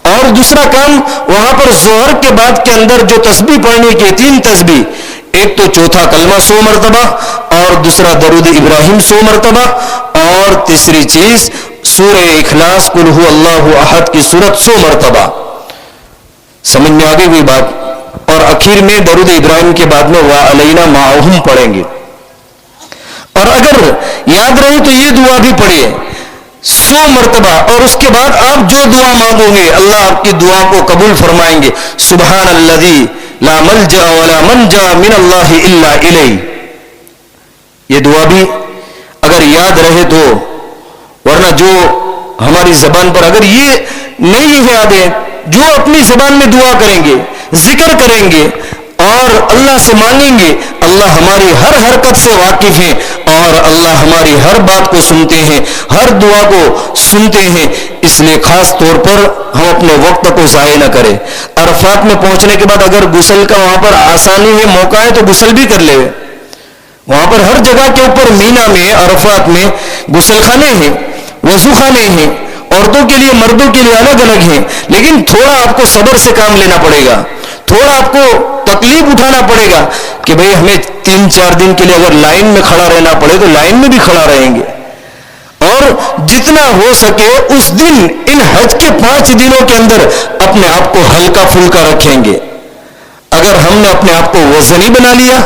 اور دوسرا کام، وہاں پر ظہر کے بعد کے اندر جو تسبیح پڑھنے کی 3 تسبیح، ایک تو چوتھا کلمہ 100 مرتبہ، اور دوسرا درود ابراہیم 100 مرتبہ، اور تیسری چیز سورہ اخلاص قل هو اللہ احد کی سورت 100 مرتبہ. سمجھ میں آگے ہوئی بات. اور اخیر میں درود ابراہیم کے بعد میں وعلینا معہم پڑھیں گے. اور اگر یاد رہے تو یہ دعا بھی پڑھیے 100 مرتبہ، اور اس کے بعد آپ جو دعا مانگو گے اللہ آپ کی دعا کو قبول فرمائیں گے. سبحان الذی لا ملجا ولا منجا من اللہ الا الیہ. یہ دعا بھی اگر یاد رہے تو، ورنہ جو ہماری زبان پر اگر یہ نہیں یاد ہے، جو اپنی زبان میں دعا کریں گے، ذکر کریں گے اور اللہ سے مانگیں گے، اللہ ہماری ہر حرکت سے واقف ہے اور اللہ ہماری ہر بات کو سنتے ہیں، ہر دعا کو سنتے ہیں. اس لیے خاص طور پر ہم اپنے وقت کو ضائع نہ کریں. عرفات میں پہنچنے کے بعد اگر غسل کا وہاں پر آسانی ہے, موقع ہے, تو غسل بھی کر لے. وہاں پر ہر جگہ کے اوپر مینا میں, عرفات میں غسل خانے ہیں, وضو خانے ہیں, عورتوں کے لیے مردوں کے لیے الگ الگ ہیں. لیکن تھوڑا آپ کو صبر سے کام لینا پڑے گا, تھوڑا آپ کو تکلیف اٹھانا پڑے گا کہ بھئی ہمیں 3-4 دن کے لیے اگر لائن میں کھڑا رہنا پڑے تو لائن میں بھی کھڑا رہیں گے, اور جتنا ہو سکے اس دن ان حج کے 5 دنوں کے اندر اپنے آپ کو ہلکا پھلکا رکھیں گے. اگر ہم نے اپنے آپ کو وزنی بنا لیا,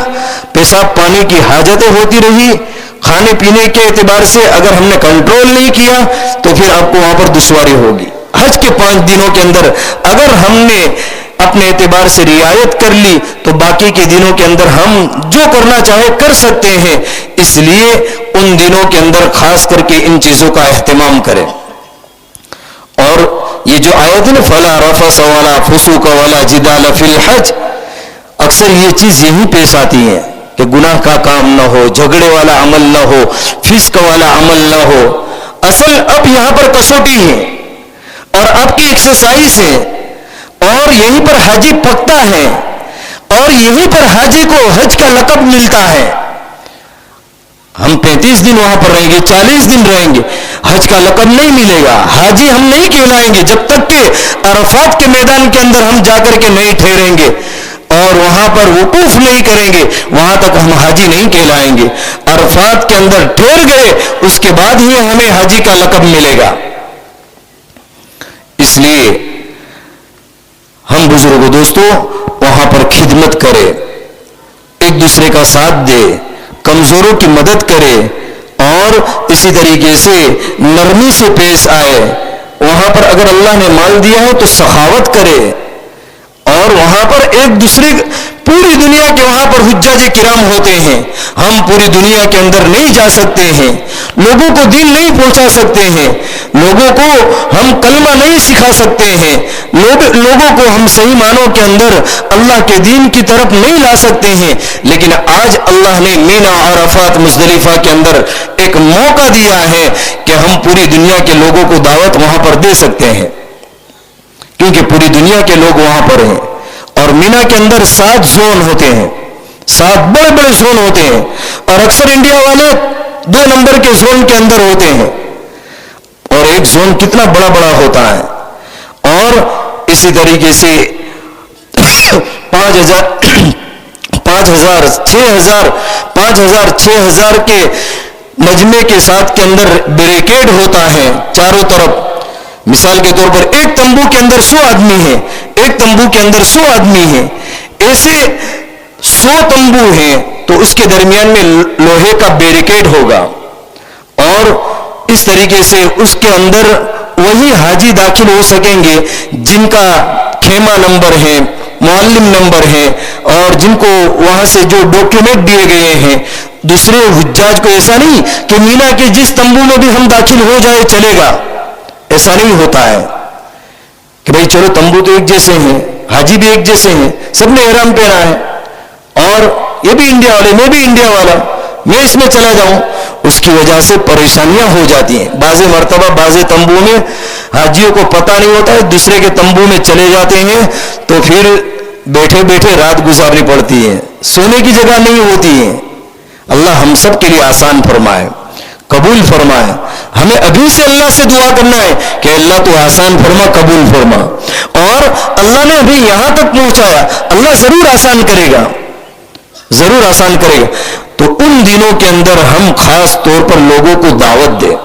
پیشاب پانی کی حاجتیں ہوتی رہی, کھانے پینے کے اعتبار سے اگر ہم نے کنٹرول نہیں کیا تو پھر آپ کو وہاں پر دشواری ہوگی. حج کے 5 دنوں کے اندر اگر ہم نے اپنے اعتبار سے رعایت کر لی تو باقی کے دنوں کے اندر ہم جو کرنا چاہے کر سکتے ہیں. اس لیے ان دنوں کے اندر خاص کر کے ان چیزوں کا اہتمام کریں. اور یہ جو آیت ہے نا, فَلَا رَفَثَ وَلَا فُسُوقَ وَلَا جِدَالَ فِي الْحَجِّ, اکثر یہ چیز یہی پیش آتی ہے کہ گناہ کا کام نہ ہو, جھگڑے والا عمل نہ ہو, فسق والا عمل نہ ہو. اصل اب یہاں پر کسوٹی ہے اور آپ کی ایکسرسائز ہے, اور یہیں پر حاجی پکتا ہے, اور یہیں پر حاجی کو حج کا لقب ملتا ہے. ہم 35 دن وہاں پر رہیں گے, 40 دن رہیں گے, حج کا لقب نہیں ملے گا, حاجی ہم نہیں کہلائیں گے جب تک کہ عرفات کے میدان کے اندر ہم جا کر کے نہیں ٹھہریں گے اور وہاں پر وقوف نہیں کریں گے, وہاں تک ہم حاجی نہیں کہلائیں گے. عرفات کے اندر ٹھہر گئے اس کے بعد ہی ہمیں حاجی کا لقب ملے گا. اس لیے ہم بزرگوں دوستوں وہاں پر خدمت کرے, ایک دوسرے کا ساتھ دے, کمزوروں کی مدد کرے, اور اسی طریقے سے نرمی سے پیش آئے. وہاں پر اگر اللہ نے مال دیا ہے تو سخاوت کرے, اور وہاں پر ایک دوسرے, پوری دنیا کے وہاں پر حجاج کرام ہوتے ہیں, ہم پوری دنیا کے اندر نہیں جا سکتے ہیں, لوگوں کو دین نہیں پہنچا سکتے ہیں, لوگوں کو ہم کلمہ نہیں سکھا سکتے ہیں, لوگوں کو ہم صحیح معنوں کے اندر اللہ کے دین کی طرف نہیں لا سکتے ہیں. لیکن آج اللہ نے مینا, عرفات, مزدلفہ کے اندر ایک موقع دیا ہے کہ ہم پوری دنیا کے لوگوں کو دعوت وہاں پر دے سکتے ہیں, کیونکہ پوری دنیا کے لوگ وہاں پر ہیں. اور مینا کے اندر 7 زون ہوتے ہیں, 7 بڑے بڑے زون ہوتے ہیں, اور اکثر انڈیا والے 2 نمبر کے زون کے اندر ہوتے ہیں, اور ایک زون کتنا بڑا بڑا ہوتا ہے. اور اسی طریقے سے 5,000 کے مجمع کے ساتھ کے اندر بیریکیڈ ہوتا ہے چاروں طرف. مثال کے طور پر ایک تمبو کے اندر 100 آدمی ہیں, ایک تمبو کے اندر 100 آدمی ہیں, ایسے 100 تمبو ہیں تو اس کے درمیان میں لوہے کا بیریکیڈ ہوگا, اور اس طریقے سے اس کے اندر وہی حاجی داخل ہو سکیں گے جن کا خیمہ نمبر ہے, معلم نمبر ہے, اور جن کو وہاں سے جو ڈاکیومنٹ دیے گئے ہیں. دوسرے حجاج کو ایسا نہیں کہ مینا کے جس تمبو میں بھی ہم داخل ہو جائے چلے گا, ایسا نہیں ہوتا ہے کہ بھئی چلو تمبو تو ایک جیسے ہیں, حاجی بھی ایک جیسے ہیں, سب نے احرام پہنا ہے, اور یہ بھی انڈیا والے, میں بھی انڈیا والا, میں اس میں چلا جاؤں. اس کی وجہ سے پریشانیاں ہو جاتی ہیں. بعض مرتبہ بعض تمبو میں حاجیوں کو پتہ نہیں ہوتا ہے, دوسرے کے تمبو میں چلے جاتے ہیں تو پھر بیٹھے بیٹھے رات گزارنی پڑتی ہے, سونے کی جگہ نہیں ہوتی ہے. اللہ ہم سب کے لیے آسان فرمائے, قبول فرمائے. ہمیں ابھی سے اللہ سے دعا کرنا ہے کہ اللہ تو آسان فرما, قبول فرما. اور اللہ نے ابھی یہاں تک پہنچایا, اللہ ضرور آسان کرے گا, ضرور آسان کرے گا. تو ان دنوں کے اندر ہم خاص طور پر لوگوں کو دعوت دیں,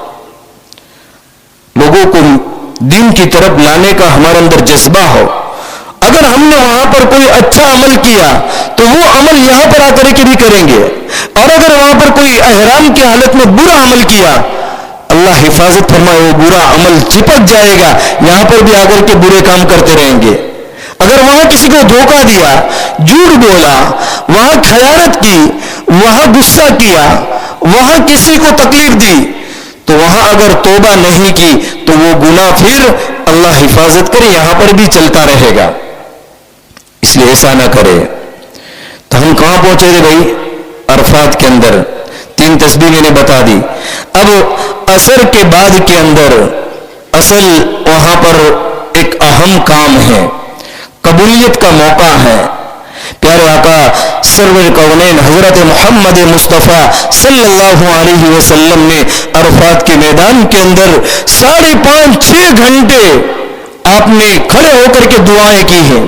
لوگوں کو دین کی طرف لانے کا ہمارے اندر جذبہ ہو. اگر ہم نے وہاں پر کوئی اچھا عمل کیا تو وہ عمل یہاں پر آ کر کے بھی کریں گے, اور اگر وہاں پر کوئی احرام کی حالت میں برا عمل کیا, اللہ حفاظت فرمائے, وہ برا عمل چپک جائے گا, یہاں پر بھی آ کر کے برے کام کرتے رہیں گے. اگر وہاں کسی کو دھوکہ دیا, جھوٹ بولا, وہاں خیانت کی, وہاں غصہ کیا, وہاں کسی کو تکلیف دی, تو وہاں اگر توبہ نہیں کی تو وہ گناہ پھر اللہ حفاظت کرے یہاں پر بھی چلتا رہے گا. اس لیے ایسا نہ کرے. تو ہم کہاں پہنچے تھے بھائی؟ عرفات کے اندر 3 تسبیح میں نے بتا دی. اب عصر کے بعد کے اندر, دراصل وہاں پر ایک اہم کام ہے، قبولیت کا موقع ہے۔ پیارے آقا سرور کونین حضرت محمد مصطفیٰ صلی اللہ علیہ وسلم نے عرفات کے میدان کے اندر 5.5-6 گھنٹے آپ نے کھڑے ہو کر کے دعائیں کی ہیں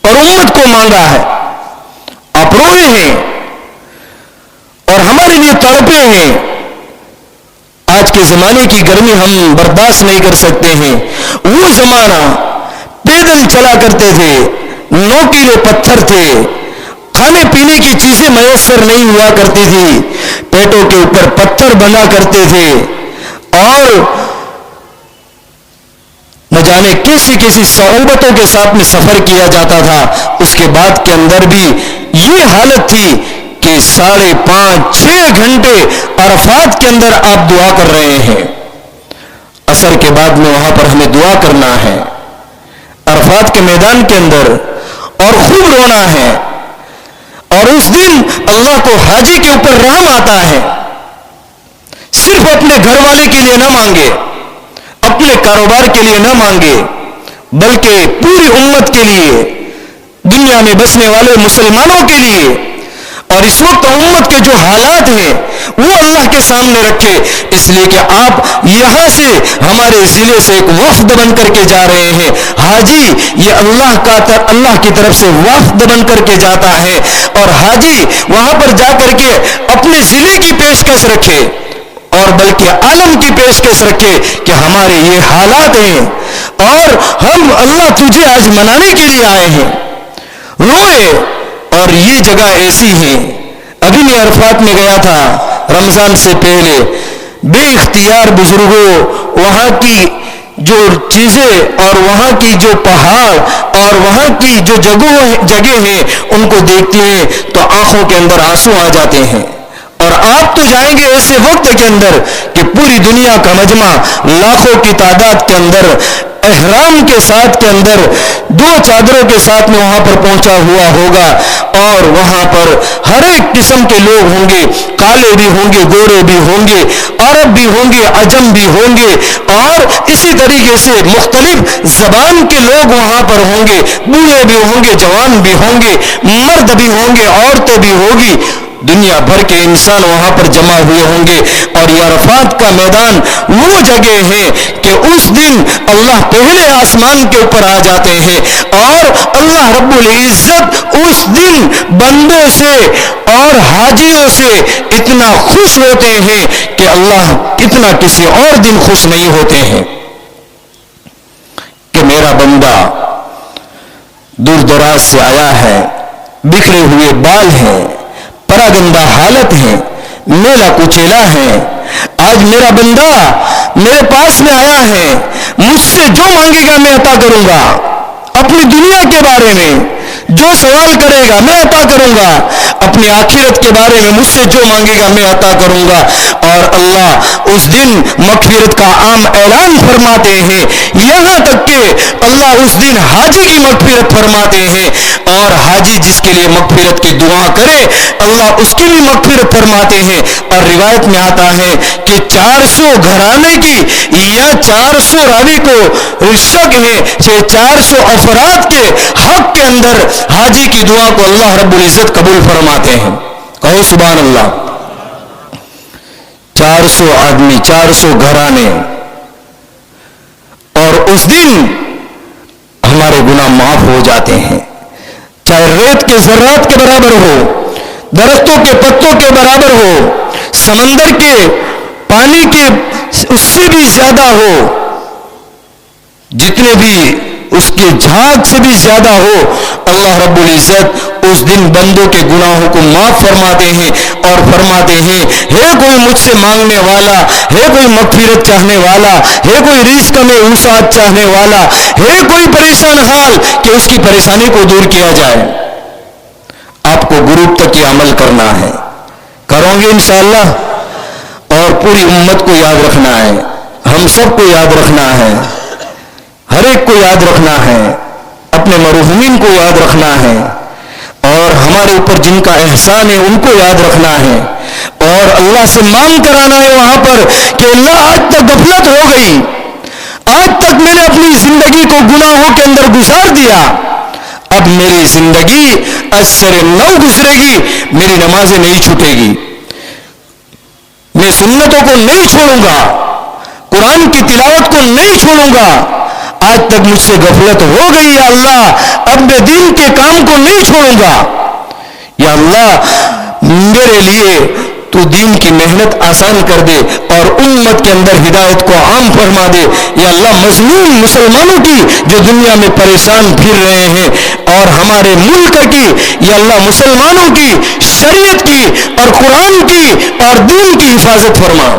اور امت کو مانگا ہے۔ آپ روئے ہیں اور ہمارے لیے تڑپے ہیں۔ آج کے زمانے کی گرمی ہم برداشت نہیں کر سکتے ہیں۔ وہ زمانہ پیدل چلا کرتے تھے، نوکیلے پتھر تھے، کھانے پینے کی چیزیں میسر نہیں ہوا کرتی تھی، پیٹوں کے اوپر پتھر بنا کرتے تھے اور نہ جانے کیسی کیسی صعوبتوں کے ساتھ میں سفر کیا جاتا تھا۔ اس کے بعد کے اندر بھی یہ حالت تھی کہ 5.5-6 گھنٹے عرفات کے اندر آپ دعا کر رہے ہیں۔ عصر کے بعد میں وہاں پر ہمیں دعا کرنا ہے عرفات کے میدان کے اندر، اور خوب رونا ہے۔ اور اس دن اللہ کو حاجی کے اوپر رحم آتا ہے، صرف اپنے گھر والے کے لیے نہ مانگے، اپنے کاروبار کے لیے نہ مانگے، بلکہ پوری امت کے لیے، دنیا میں بسنے والے مسلمانوں کے لیے۔ اور اس وقت امت کے جو حالات ہیں وہ اللہ کے سامنے رکھے، اس لیے کہ آپ یہاں سے ہمارے ضلع سے ایک وفد بن کر کے جا رہے ہیں۔ حاجی یہ اللہ کی طرف سے وفد بن کر کے جاتا ہے، اور حاجی وہاں پر جا کر کے اپنے ضلع کی پیشکش رکھے اور بلکہ عالم کی پیشکش رکھے کہ ہمارے یہ حالات ہیں اور ہم اللہ تجھے آج منانے کے لیے آئے ہیں۔ روئے، اور یہ جگہ ایسی ہے، ابھی میں عرفات میں گیا تھا رمضان سے پہلے، بے اختیار بزرگوں وہاں کی جو چیزیں اور وہاں کی جو پہاڑ اور وہاں کی جو جگہ ہیں ان کو دیکھتے ہیں تو آنکھوں کے اندر آنسو آ جاتے ہیں۔ اور آپ تو جائیں گے ایسے وقت کے اندر کہ پوری دنیا کا مجمع لاکھوں کی تعداد کے اندر احرام کے ساتھ کے اندر 2 چادروں کے ساتھ میں وہاں پر پہنچا ہوا ہوگا، اور وہاں پر ہر ایک قسم کے لوگ ہوں گے، کالے بھی ہوں گے، گورے بھی ہوں گے، عرب بھی ہوں گے، عجم بھی ہوں گے، اور اسی طریقے سے مختلف زبان کے لوگ وہاں پر ہوں گے، بوڑھے بھی ہوں گے، جوان بھی ہوں گے، مرد بھی ہوں گے، عورتیں بھی ہوگی، دنیا بھر کے انسان وہاں پر جمع ہوئے ہوں گے۔ اور یہ عرفات کا میدان وہ جگہ ہے کہ اس دن اللہ پہلے آسمان کے اوپر آ جاتے ہیں، اور اللہ رب العزت اس دن بندوں سے اور حاجیوں سے اتنا خوش ہوتے ہیں کہ اللہ اتنا کسی اور دن خوش نہیں ہوتے ہیں کہ میرا بندہ دور دراز سے آیا ہے، بکھرے ہوئے بال ہیں، پراگندہ حالت ہے، میلا کچیلا ہے، آج میرا بندہ میرے پاس میں آیا ہے، مجھ سے جو مانگے گا میں عطا کروں گا، اپنی دنیا کے بارے میں جو سوال کرے گا میں عطا کروں گا، اپنی آخرت کے بارے میں مجھ سے جو مانگے گا میں عطا کروں گا۔ اور اللہ اس دن مغفرت کا عام اعلان فرماتے ہیں، یہاں تک کہ اللہ اس دن حاجی کی مغفرت فرماتے ہیں، اور حاجی جس کے لیے مغفرت کی دعا کرے اللہ اس کی بھی مغفرت فرماتے ہیں۔ اور روایت میں آتا ہے کہ 400 گھرانے کی یا 400 راوی کو شک ہے کہ 400 افراد کے حق کے اندر حاجی کی دعا کو اللہ رب العزت قبول فرماتے ہیں۔ کہو سبحان اللہ۔ 400 آدمی، 400 گھرانے، اور اس دن ہمارے گناہ معاف ہو جاتے ہیں، چاہے ریت کے ذرات کے برابر ہو، درختوں کے پتوں کے برابر ہو، سمندر کے پانی کے اس سے بھی زیادہ ہو، جتنے بھی اس کے جھاگ سے بھی زیادہ ہو، اللہ رب العزت اس دن بندوں کے گناہوں کو معاف فرماتے ہیں اور فرماتے ہیں ہے کوئی مجھ سے مانگنے والا، ہے کوئی مغفرت چاہنے والا، ہے کوئی رزق میں وسعت چاہنے والا، ہے کوئی پریشان حال کہ اس کی پریشانی کو دور کیا جائے۔ آپ کو غروب تک یہ عمل کرنا ہے، کرو گے انشاءاللہ، اور پوری امت کو یاد رکھنا ہے، ہم سب کو یاد رکھنا ہے، ہر ایک کو یاد رکھنا ہے، اپنے مرحومین کو یاد رکھنا ہے، اور ہمارے اوپر جن کا احسان ہے ان کو یاد رکھنا ہے، اور اللہ سے مانگ کرانا ہے وہاں پر کہ اللہ آج تک غفلت ہو گئی، آج تک میں نے اپنی زندگی کو گناہوں کے اندر گزار دیا، اب میری زندگی اشر نو گزرے گی، میری نمازیں نہیں چھوٹے گی، میں سنتوں کو نہیں چھوڑوں گا، قرآن کی تلاوت کو نہیں چھوڑوں گا، آج تک مجھ سے غفلت ہو گئی یا اللہ، اب میں دین کے کام کو نہیں چھوڑوں گا، یا اللہ میرے لیے تو دین کی محنت آسان کر دے اور امت کے اندر ہدایت کو عام فرما دے، یا اللہ مظلوم مسلمانوں کی جو دنیا میں پریشان پھر رہے ہیں اور ہمارے ملک کی، یا اللہ مسلمانوں کی شریعت کی اور قرآن کی اور دین کی حفاظت فرما۔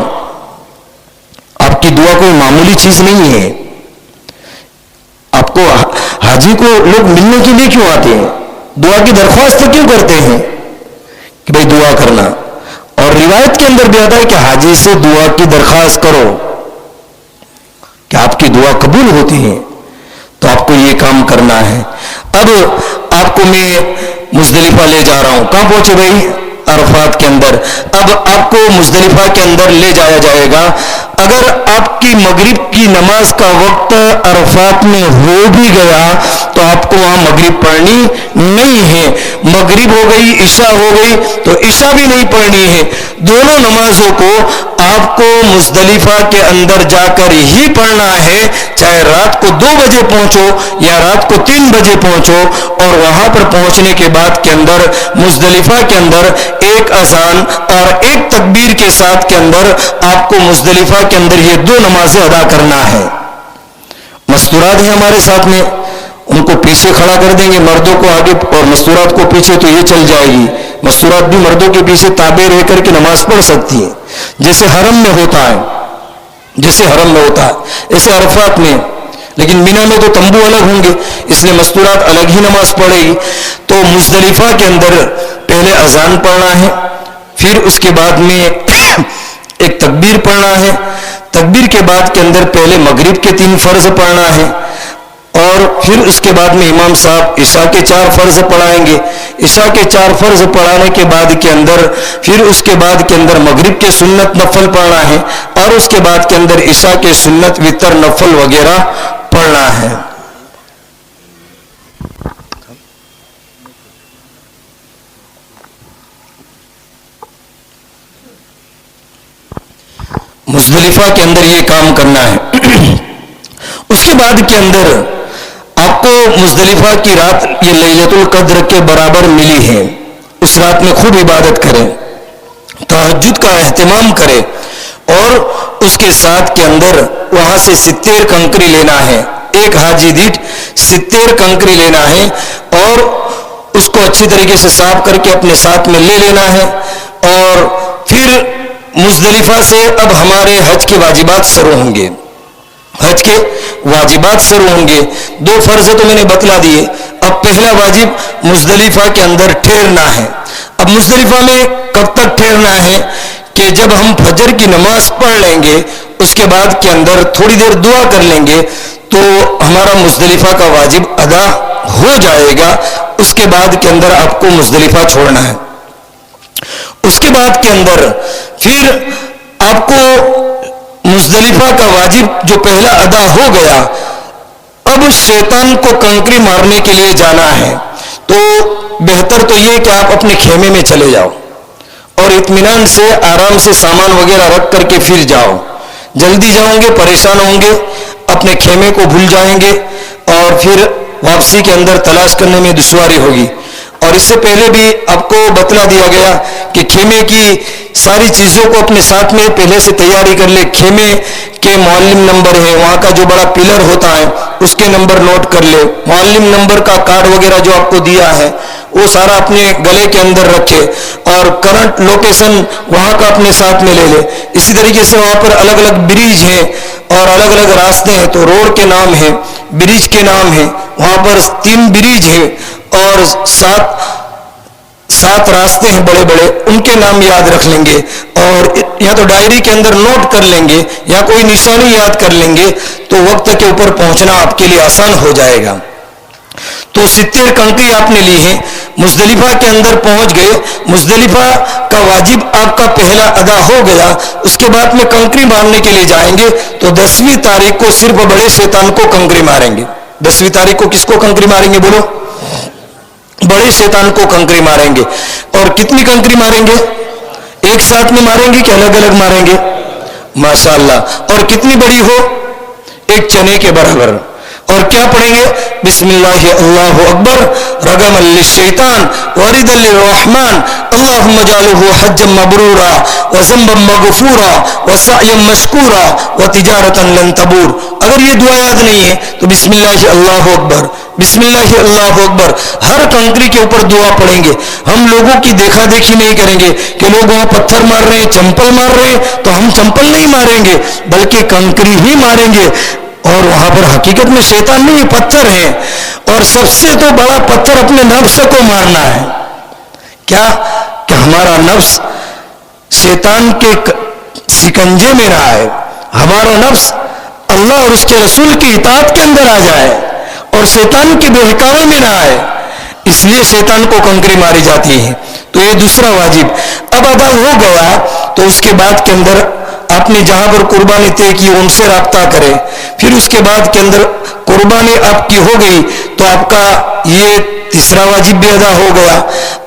آپ کی دعا کوئی معمولی چیز نہیں ہے، آپ کو حاجی کو لوگ ملنے کے لیے کیوں آتے ہیں، دعا کی درخواست کیوں کرتے ہیں کہ بھائی دعا کرنا، اور روایت کے اندر بھی آتا ہے کہ حاجی سے دعا کی درخواست کرو کہ آپ کی دعا قبول ہوتی ہے، تو آپ کو یہ کام کرنا ہے۔ اب آپ کو میں مزدلفہ لے جا رہا ہوں، کہاں پہنچے بھائی؟ عرفات کے اندر۔ اب آپ کو مزدلفہ کے اندر لے جایا جائے گا، اگر آپ کی مغرب کی نماز کا وقت عرفات میں ہو بھی گیا تو آپ کو وہاں مغرب پڑھنی نہیں ہے، مغرب ہو گئی عشاء ہو گئی تو عشاء بھی نہیں پڑھنی ہے، دونوں نمازوں کو آپ کو مزدلفہ کے اندر جا کر ہی پڑھنا ہے، چاہے رات کو 2 بجے پہنچو یا رات کو 3 بجے پہنچو، اور وہاں پر پہنچنے کے بعد کے اندر مزدلفہ کے اندر ایک اذان اور ایک تکبیر کے ساتھ کے اندر آپ کو مزدلفہ کے اندر یہ 2 نمازیں ادا کرنا ہے۔ مستورات ہیں ہمارے ساتھ میں، ان کو پیچھے کھڑا کر دیں گے، مردوں کو آگے اور مستورات کو پیچھے، تو یہ چل جائے گی، مستورات بھی مردوں کے پیچھے تابع رہ کر کے نماز پڑھ سکتی ہے، جیسے حرم میں ہوتا ہے، جیسے حرم میں ہوتا ہے ایسے عرفات میں، لیکن مینا میں تو تمبو الگ ہوں گے، اس لیے مستورات الگ ہی نماز پڑھے گی۔ تو مزدلفہ کے اندر پہلے اذان پڑھنا ہے، پھر اس کے بعد میں ایک تکبیر پڑھنا ہے، تکبیر کے بعد کے اندر پہلے مغرب کے 3 فرض پڑھنا ہے، اور پھر اس کے بعد میں امام صاحب عشاء کے 4 فرض پڑھائیں گے، عشاء کے 4 فرض پڑھانے کے بعد کے اندر پھر اس کے بعد کے اندر مغرب کے سنت نفل پڑھنا ہے، اور اس کے بعد کے اندر عشاء کے سنت وتر نفل وغیرہ پڑھنا ہے۔ مزدلفہ کے اندر یہ کام کرنا ہے۔ اس کے بعد کے اندر آپ کو مزدلفہ کی رات یہ لیلۃ القدر کے برابر ملی ہے، اس رات میں خوب عبادت کریں، تہجد کا اہتمام کریں، اور اس کے ساتھ کے اندر وہاں سے 70 کنکری لینا ہے، ایک حاجی دیٹھ 70 کنکری لینا ہے، اور اس کو اچھی طریقے سے صاف کر کے اپنے ساتھ میں لے لینا ہے۔ اور پھر مزدلفہ سے اب ہمارے حج کے واجبات شروع ہوں گے، حج کے واجبات شروع ہوں گے۔ 2 فرض تو میں نے بتلا دیے، اب پہلا واجب مزدلفہ کے اندر ٹھہرنا ہے۔ اب مزدلفہ میں کب تک ٹھہرنا ہے کہ جب ہم فجر کی نماز پڑھ لیں گے، اس کے بعد کے اندر تھوڑی دیر دعا کر لیں گے تو ہمارا مزدلفہ کا واجب ادا ہو جائے گا، اس کے بعد کے اندر آپ کو مزدلفہ چھوڑنا ہے۔ اس کے بعد کے اندر پھر آپ کو مزدلفہ کا واجب جو پہلا ادا ہو گیا، اب شیطان کو کنکری مارنے کے لیے جانا ہے، تو بہتر تو یہ کہ آپ اپنے خیمے میں چلے جاؤ اور اطمینان سے آرام سے سامان وغیرہ رکھ کر کے پھر جاؤ، جلدی جاؤں گے پریشان ہوں گے، اپنے خیمے کو بھول جائیں گے اور پھر واپسی کے اندر تلاش کرنے میں دشواری ہوگی۔ اور اس سے پہلے بھی آپ کو بتلا دیا گیا کہ خیمے کی ساری چیزوں کو اپنے ساتھ میں پہلے سے تیاری کر لے، خیمے کے معلم نمبر ہے، وہاں کا جو بڑا پلر ہوتا ہے اس کے نمبر نوٹ کر لے، معلم نمبر کا کارڈ وغیرہ جو آپ کو دیا ہے وہ سارا اپنے گلے کے اندر رکھے، اور کرنٹ لوکیشن وہاں کا اپنے ساتھ میں لے لے۔ اسی طریقے سے وہاں پر الگ الگ بریج ہیں اور الگ الگ راستے ہیں، تو روڈ کے نام ہیں، بریج کے نام ہیں، وہاں پر 3 بریج ہیں اور 7 راستے ہیں بڑے بڑے، ان کے نام یاد رکھ لیں گے، اور یا تو ڈائری کے اندر نوٹ کر لیں گے یا کوئی نشانی یاد کر لیں گے، تو وقت کے اوپر پہنچنا آپ کے لیے آسان ہو جائے گا۔ تو 70 کنکری آپ نے لی ہیں، مزدلفہ کے اندر پہنچ گئے, مزدلفہ کا واجب آپ کا پہلا ادا ہو گیا, اس کے بعد میں کنکری مارنے کے لیے جائیں گے تو 10ویں تاریخ کو صرف بڑے شیطان کو کنکری ماریں گے. 10ویں تاریخ کو کس کو کنکری ماریں گے بولو؟ بڑے شیطان کو کنکری ماریں گے. اور کتنی کنکری ماریں گے؟ ایک ساتھ میں ماریں گے کہ الگ الگ ماریں گے؟ ماشاءاللہ. اور کتنی بڑی ہو؟ ایک چنے کے برابر. اور کیا پڑھیں گے؟ بسم اللہ اللہ اکبر رغما للشیطان وردا للرحمن اللهم اجعله حجا مبرورا وذنبا مغفورا وسعيا مشکورا وتجارة لن تبور. اگر یہ دعا یاد نہیں ہے تو بسم اللہ اللہ اکبر, بسم اللہ اللہ اکبر ہر کنکری کے اوپر دعا پڑھیں گے. ہم لوگوں کی دیکھا دیکھی نہیں کریں گے کہ لوگ وہاں پتھر مار رہے ہیں, چمپل مار رہے ہیں, تو ہم چمپل نہیں ماریں گے بلکہ کنکری ہی ماریں گے. اور وہاں پر حقیقت میں شیطان نہیں, پتھر ہیں. اور سب سے تو بڑا پتھر اپنے نفس کو مارنا ہے. کیا کہ ہمارا نفس شیطان کے سکنجے میں نہ آئے, ہمارا نفس اللہ اور اس کے رسول کی اطاعت کے اندر آ جائے اور شیطان کے بہکاوے میں نہ آئے. اس لیے شیطان کو کنکری ماری جاتی ہے. تو یہ دوسرا واجب اب ادا ہو گیا. تو اس کے بعد کے اندر آپ نے جہاں پر قربانی طے کی ان سے رابطہ کرے. پھر اس کے بعد کے اندر قربانی آپ کی ہو گئی تو آپ کا یہ تیسرا واجب بھی ادا ہو گیا.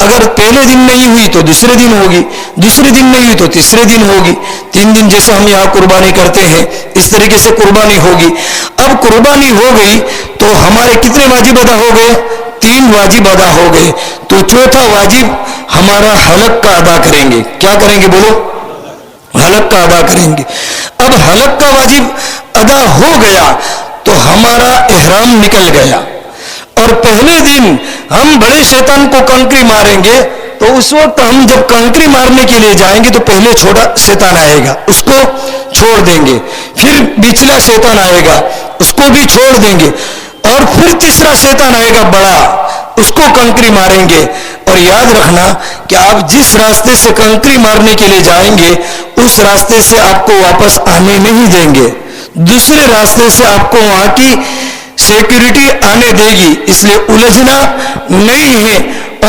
اگر پہلے دن نہیں ہوئی تو دوسرے دن ہوگی, دوسرے دن نہیں ہوئی تو تیسرے دن ہوگی. 3 دن جیسے ہم یہاں قربانی کرتے ہیں اس طریقے سے قربانی ہوگی. اب قربانی ہو گئی تو ہمارے کتنے واجب ادا ہو گئے؟ 3 واجب ادا ہو گئے. تو چوتھا واجب ہمارا حلق کا ادا کریں گے. کیا کریں گے بولو؟ حلق کا ادا کریں گے. اب حلق کا واجب ادا ہو گیا تو ہمارا احرام نکل گیا. اور پہلے دن ہم بڑے شیطان کو کنکری ماریں گے تو اس وقت ہم جب کنکری مارنے کے لیے جائیں گے تو پہلے چھوٹا شیطان آئے گا, اس کو چھوڑ دیں گے. پھر بچلا شیطان آئے گا, اس کو بھی چھوڑ دیں گے. اور پھر تیسرا شیطان آئے گا بڑا, اس کو کنکری ماریں گے. اور یاد رکھنا کہ آپ جس راستے سے کنکری مارنے کے لیے جائیں گے اس راستے سے آپ کو واپس آنے نہیں دیں گے, دوسرے راستے سے آپ کو وہاں کی سیکیورٹی آنے دے گی. اس لیے الجھنا نہیں ہے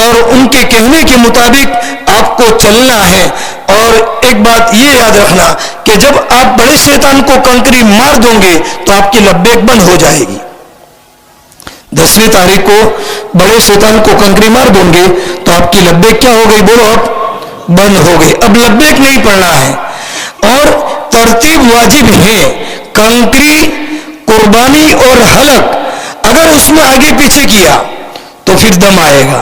اور ان کے کہنے کے مطابق آپ کو چلنا ہے. اور ایک بات یہ یاد رکھنا کہ جب آپ بڑے شیطان کو کنکری مار دیں گے تو آپ کی لبیک بند ہو جائے گی. 10ویں تاریخ کو بڑے شیطان کو کنکری مار دیں گے تو آپ کی لبیک کیا ہو گئی بولو؟ اب بند ہو گئی. اب لبیک نہیں پڑھنا ہے. اور ترتیب واجب ہے کنکری, قربانی اور حلق. اگر اس میں آگے پیچھے کیا تو پھر دم آئے گا.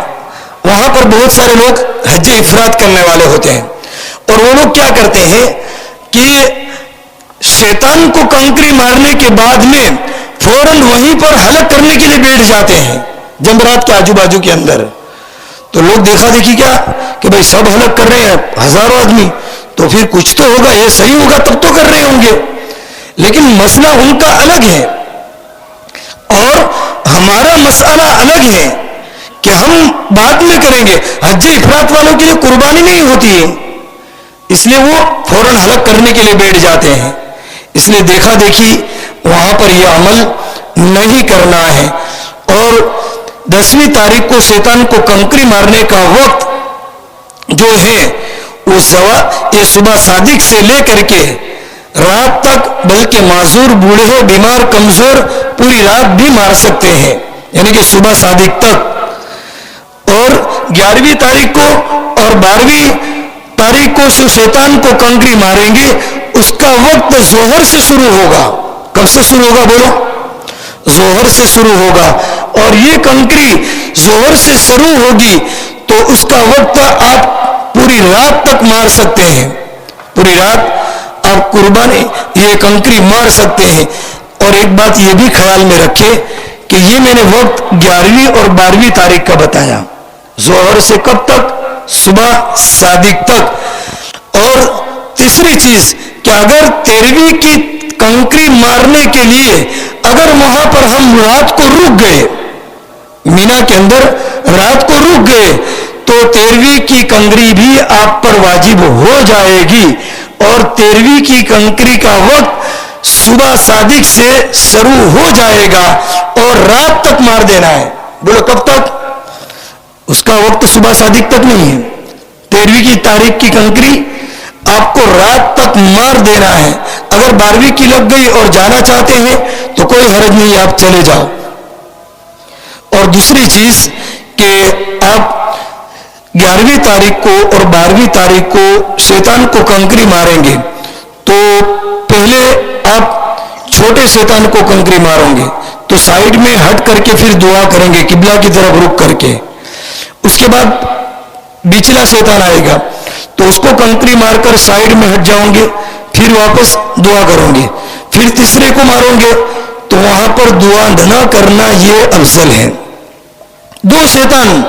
وہاں پر بہت سارے لوگ حج افراد کرنے والے ہوتے ہیں اور وہ لوگ کیا کرتے ہیں کہ شیطان کو کنکری مارنے کے بعد میں فوراً وہیں پر حلق کرنے کے لیے بیٹھ جاتے ہیں جمرات کے آجو بازو کے اندر. تو لوگ دیکھا دیکھی کیا کہ بھائی سب حلق کر رہے ہیں, ہزاروں آدمی, تو پھر کچھ تو ہوگا, یہ صحیح ہوگا تب تو کر رہے ہوں گے. لیکن مسئلہ ان کا الگ ہے اور ہمارا مسئلہ الگ ہے کہ ہم بعد میں کریں گے. حج افراد والوں کے لیے قربانی نہیں ہوتی ہے, اس لیے وہ فوراً حلق کرنے کے لیے بیٹھ جاتے ہیں. اس لیے دیکھا دیکھی وہاں پر یہ عمل نہیں کرنا ہے. اور 10ویں تاریخ کو شیطان کو کنکری مارنے کا وقت جو ہے وہ یہ صبح صادق سے لے کر کے رات تک, بلکہ معذور, بوڑھے, بیمار, کمزور پوری رات بھی مار سکتے ہیں, یعنی کہ صبح صادق تک. اور 11ویں تاریخ کو اور 12ویں تاریخ کو شیطان کو کنکری ماریں گے, اس کا وقت ظہر سے شروع ہوگا. کب سے شروع ہوگا بولو؟ ظہر سے شروع ہوگا. اور یہ کنکری ظہر سے شروع ہوگی تو اس کا وقت آپ پوری رات تک مار سکتے ہیں. پوری رات آپ قربانی یہ کنکری مار سکتے ہیں. اور ایک بات یہ بھی خیال میں رکھے کہ یہ میں نے وقت 11ویں اور 12ویں تاریخ کا بتایا, ظہر سے کب تک؟ صبح صادق تک. اور تیسری چیز کہ اگر 13ویں کی کنکری مارنے کے لیے اگر وہاں پر ہم رات کو رک گئے, مینا کے اندر رات کو رک گئے, تو 13ویں کی کنکری بھی آپ پر واجب ہو جائے گی. اور 13ویں کی کنکری کا وقت صبح صادق سے شروع ہو جائے گا اور رات تک مار دینا ہے. بولو کب تک؟ اس کا وقت صبح صادق تک نہیں ہے. 13ویں کی تاریخ کی کنکری آپ کو رات تک مار دینا ہے. اگر 12ویں کی لگ گئی اور جانا چاہتے ہیں تو کوئی حرج نہیں, آپ چلے جاؤ. اور دوسری چیز کہ آپ 11ویں تاریخ کو اور 12ویں تاریخ کو شیطان کو کنکری ماریں گے تو پہلے آپ چھوٹے شیطان کو کنکری ماریں گے تو سائیڈ میں ہٹ کر کے پھر دعا کریں گے قبلہ کی طرف رک کر کے. اس کے بعد بچلا شیطان آئے گا تو اس کو کنکری مار کر سائیڈ میں ہٹ جاؤں گے, پھر واپس دعا کروں گے. پھر تیسرے کو ماروں گے تو وہاں پر دعا نہ کرنا یہ افضل ہے. 2 شیطان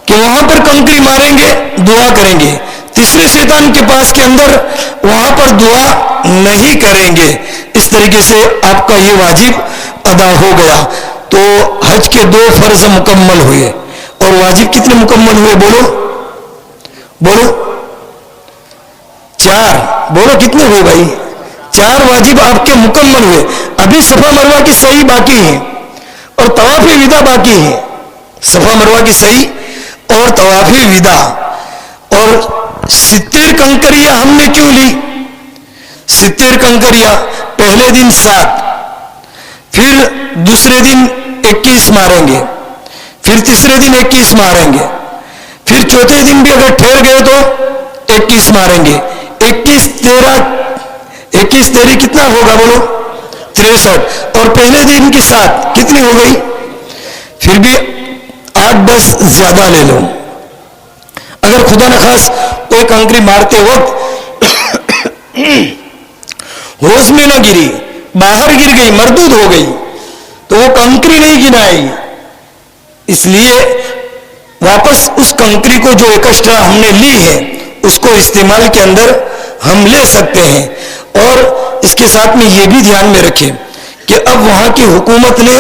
کہ وہاں پر کنکری ماریں گے دعا کریں گے, تیسرے شیطان کے پاس کے اندر وہاں پر دعا نہیں کریں گے. اس طریقے سے آپ کا یہ واجب ادا ہو گیا. تو حج کے 2 فرض مکمل ہوئے. اور واجب کتنے مکمل ہوئے؟ بولو بولو 4. بولو کتنے ہوئے بھائی؟ 4 واجب آپ کے مکمل ہوئے. ابھی صفا مروہ کی صحیح باقی ہے اور طواف وداع باقی ہے. صفا مروہ کی صحیح اور طواف وداع. اور 70 کنکریاں ہم نے کیوں لی؟ 70 کنکریاں. پہلے دن 7, پھر دوسرے دن 21 ماریں گے, پھر تیسرے دن 21 ماریں گے, پھر چوتھے دن بھی اگر ٹھہر گئے تو 21 ماریں گے. 21 13 کتنا ہوگا بولو؟ 63. اور پہلے دن کی 7 کتنی ہو گئی؟ پھر بھی 8-10 زیادہ لے لو. اگر خدا نخواست کوئی کنکری مارتے وقت ہوش میں نہ گری, باہر گر گئی, مردود ہو گئی تو وہ کنکری نہیں گنائے گی. اس لیے واپس اس کنکری کو جو ایکسٹرا ہم نے لی ہے اس کو استعمال کے اندر ہم لے سکتے ہیں. اور اس کے ساتھ میں یہ بھی دھیان میں رکھیں کہ اب وہاں کی حکومت نے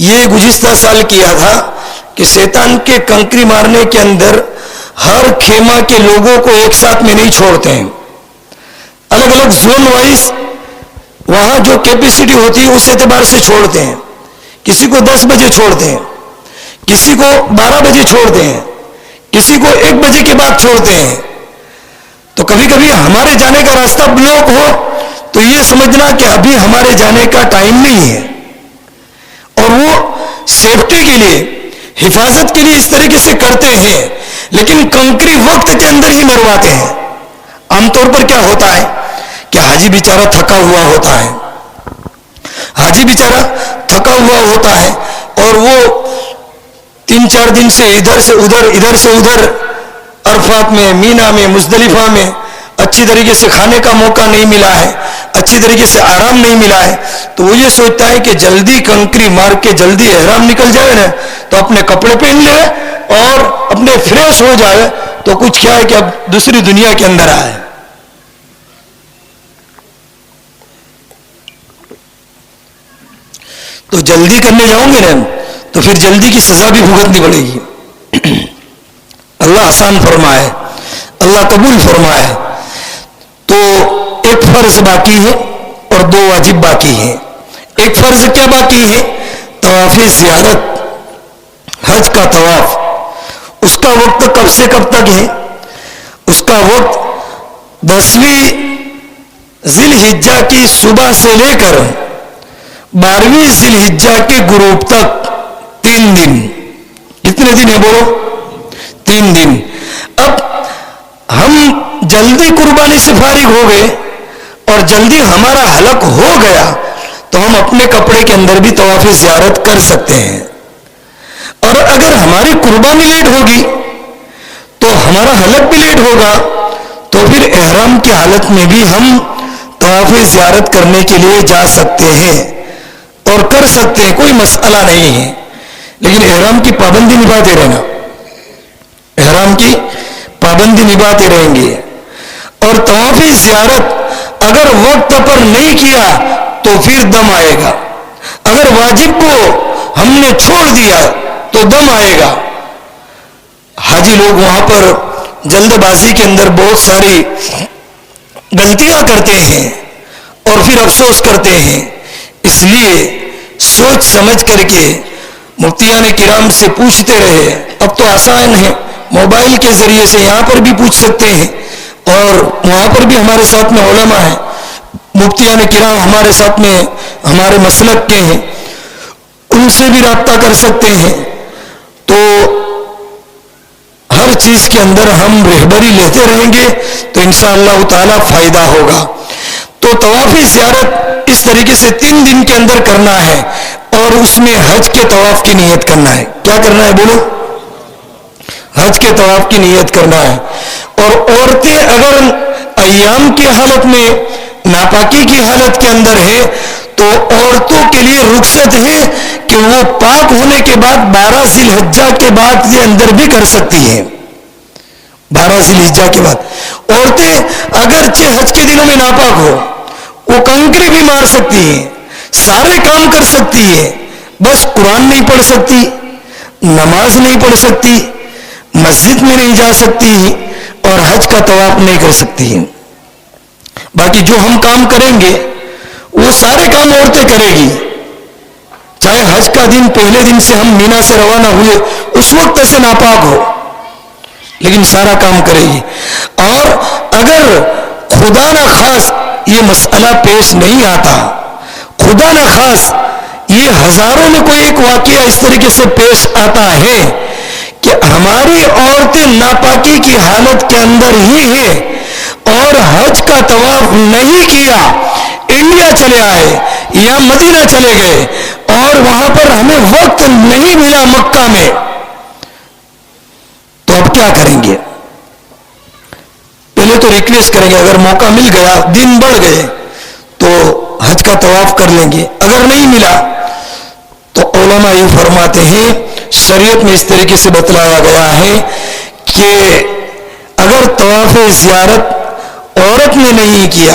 یہ گزشتہ سال کیا تھا کہ شیطان کے کنکری مارنے کے اندر ہر خیمہ کے لوگوں کو ایک ساتھ میں نہیں چھوڑتے ہیں, الگ الگ زون وائز وہاں جو کیپیسٹی ہوتی ہے اس اعتبار سے چھوڑتے ہیں. کسی کو 10 بجے چھوڑتے ہیں, کسی کو 12 بجے چھوڑتے ہیں, کسی کو 1 بجے کے بعد چھوڑتے ہیں. تو کبھی کبھی ہمارے جانے کا راستہ بلاک ہو تو یہ سمجھنا کہ ابھی ہمارے جانے کا ٹائم نہیں ہے. اور وہ سیفٹی کے لیے, حفاظت کے لیے اس طریقے سے کرتے ہیں, لیکن کنکری وقت کے اندر ہی مرواتے ہیں. عام طور پر کیا ہوتا ہے کہ حاجی بیچارہ تھکا ہوا ہوتا ہے, حاجی بیچارہ تھکا ہوا ہوتا ہے اور وہ 3-4 دن سے ادھر سے ادھر عرفات میں, مینا میں, مزدلفہ میں اچھی طریقے سے کھانے کا موقع نہیں ملا ہے, اچھی طریقے سے آرام نہیں ملا ہے. تو وہ یہ سوچتا ہے کہ جلدی کنکری مار کے جلدی احرام نکل جائے نا تو اپنے کپڑے پہن لے اور اپنے فریش ہو جائے تو کچھ کیا ہے کہ اب دوسری دنیا کے اندر آئے. تو جلدی کرنے جاؤں گے نا تو پھر جلدی کی سزا بھی بھگتنی پڑے گی. اللہ آسان فرمائے, اللہ قبول فرمائے. تو ایک فرض باقی ہے اور 2 واجب باقی ہیں. ایک فرض کیا باقی ہے؟ طواف زیارت, حج کا طواف. اس کا وقت کب سے کب تک ہے؟ اس کا وقت 10ویں ذی الحجہ کی صبح سے لے کر 12ویں ذی الحجہ کے غروب تک 3 دن. کتنے دن ہے بولو؟ 3 دن. اب ہم جلدی قربانی سے فارغ ہو گئے اور جلدی ہمارا حلق ہو گیا تو ہم اپنے کپڑے کے اندر بھی طواف زیارت کر سکتے ہیں. اور اگر ہماری قربانی لیٹ ہوگی تو ہمارا حلق بھی لیٹ ہوگا تو پھر احرام کی حالت میں بھی ہم طواف زیارت کرنے کے لیے جا سکتے ہیں اور کر سکتے ہیں, کوئی مسئلہ نہیں ہے. لیکن احرام کی پابندی نبھاتے رہنا, احرام کی پابندی نبھاتے رہیں گے. اور طواف زیارت اگر وقت پر نہیں کیا تو پھر دم آئے گا. اگر واجب کو ہم نے چھوڑ دیا تو دم آئے گا. حاجی لوگ وہاں پر جلد بازی کے اندر بہت ساری غلطیاں کرتے ہیں اور پھر افسوس کرتے ہیں. اس لیے سوچ سمجھ کر کے مفتیان کرام سے پوچھتے رہے اب تو آسان ہے، موبائل کے ذریعے سے یہاں پر بھی پوچھ سکتے ہیں، اور وہاں پر بھی ہمارے ساتھ میں علماء ہیں، مفتیان کرام ہمارے ساتھ میں ہمارے مسلک کے ہیں، ان سے بھی رابطہ کر سکتے ہیں. تو ہر چیز کے اندر ہم رہبری لیتے رہیں گے تو انشاءاللہ تعالی فائدہ ہوگا. تو طواف زیارت اس طریقے سے 3 دن کے اندر کرنا ہے، اور اس میں حج کے طواف کی نیت کرنا ہے. کیا کرنا ہے بولو؟ حج کے طواف کی نیت کرنا ہے. اور عورتیں اگر ایام کی حالت میں ناپاکی کی حالت کے اندر ہے تو عورتوں کے لیے رخصت ہے کہ وہ پاک ہونے کے بعد 12 ذی الحجہ کے بعد یہ اندر بھی کر سکتی ہیں. 12 ذی الحجہ کے بعد عورتیں اگرچہ حج کے دنوں میں ناپاک ہو، وہ کنکری بھی مار سکتی ہیں، سارے کام کر سکتی ہے، بس قرآن نہیں پڑھ سکتی، نماز نہیں پڑھ سکتی، مسجد میں نہیں جا سکتی اور حج کا طواف نہیں کر سکتی ہیں. باقی جو ہم کام کریں گے وہ سارے کام عورتیں کرے گی. چاہے حج کا دن پہلے دن سے ہم مینا سے روانہ ہوئے اس وقت سے ناپاک ہو، لیکن سارا کام کرے گی. اور اگر خدا نہ خاص یہ مسئلہ پیش نہیں آتا، خدا نہ خاص یہ ہزاروں میں کوئی ایک واقعہ اس طریقے سے پیش آتا ہے کہ ہماری عورتیں ناپاکی کی حالت کے اندر ہی ہے اور حج کا طواف نہیں کیا، انڈیا چلے آئے یا مدینہ چلے گئے اور وہاں پر ہمیں وقت نہیں ملا مکہ میں، تو اب کیا کریں گے؟ پہلے تو ریکویسٹ کریں گے، اگر موقع مل گیا، دن بڑھ گئے تو حج کا طواف کر لیں گے. اگر نہیں ملا تو علماء یہ فرماتے ہیں، شریعت میں اس طریقے سے بتلایا گیا ہے کہ اگر طواف زیارت عورت نے نہیں کیا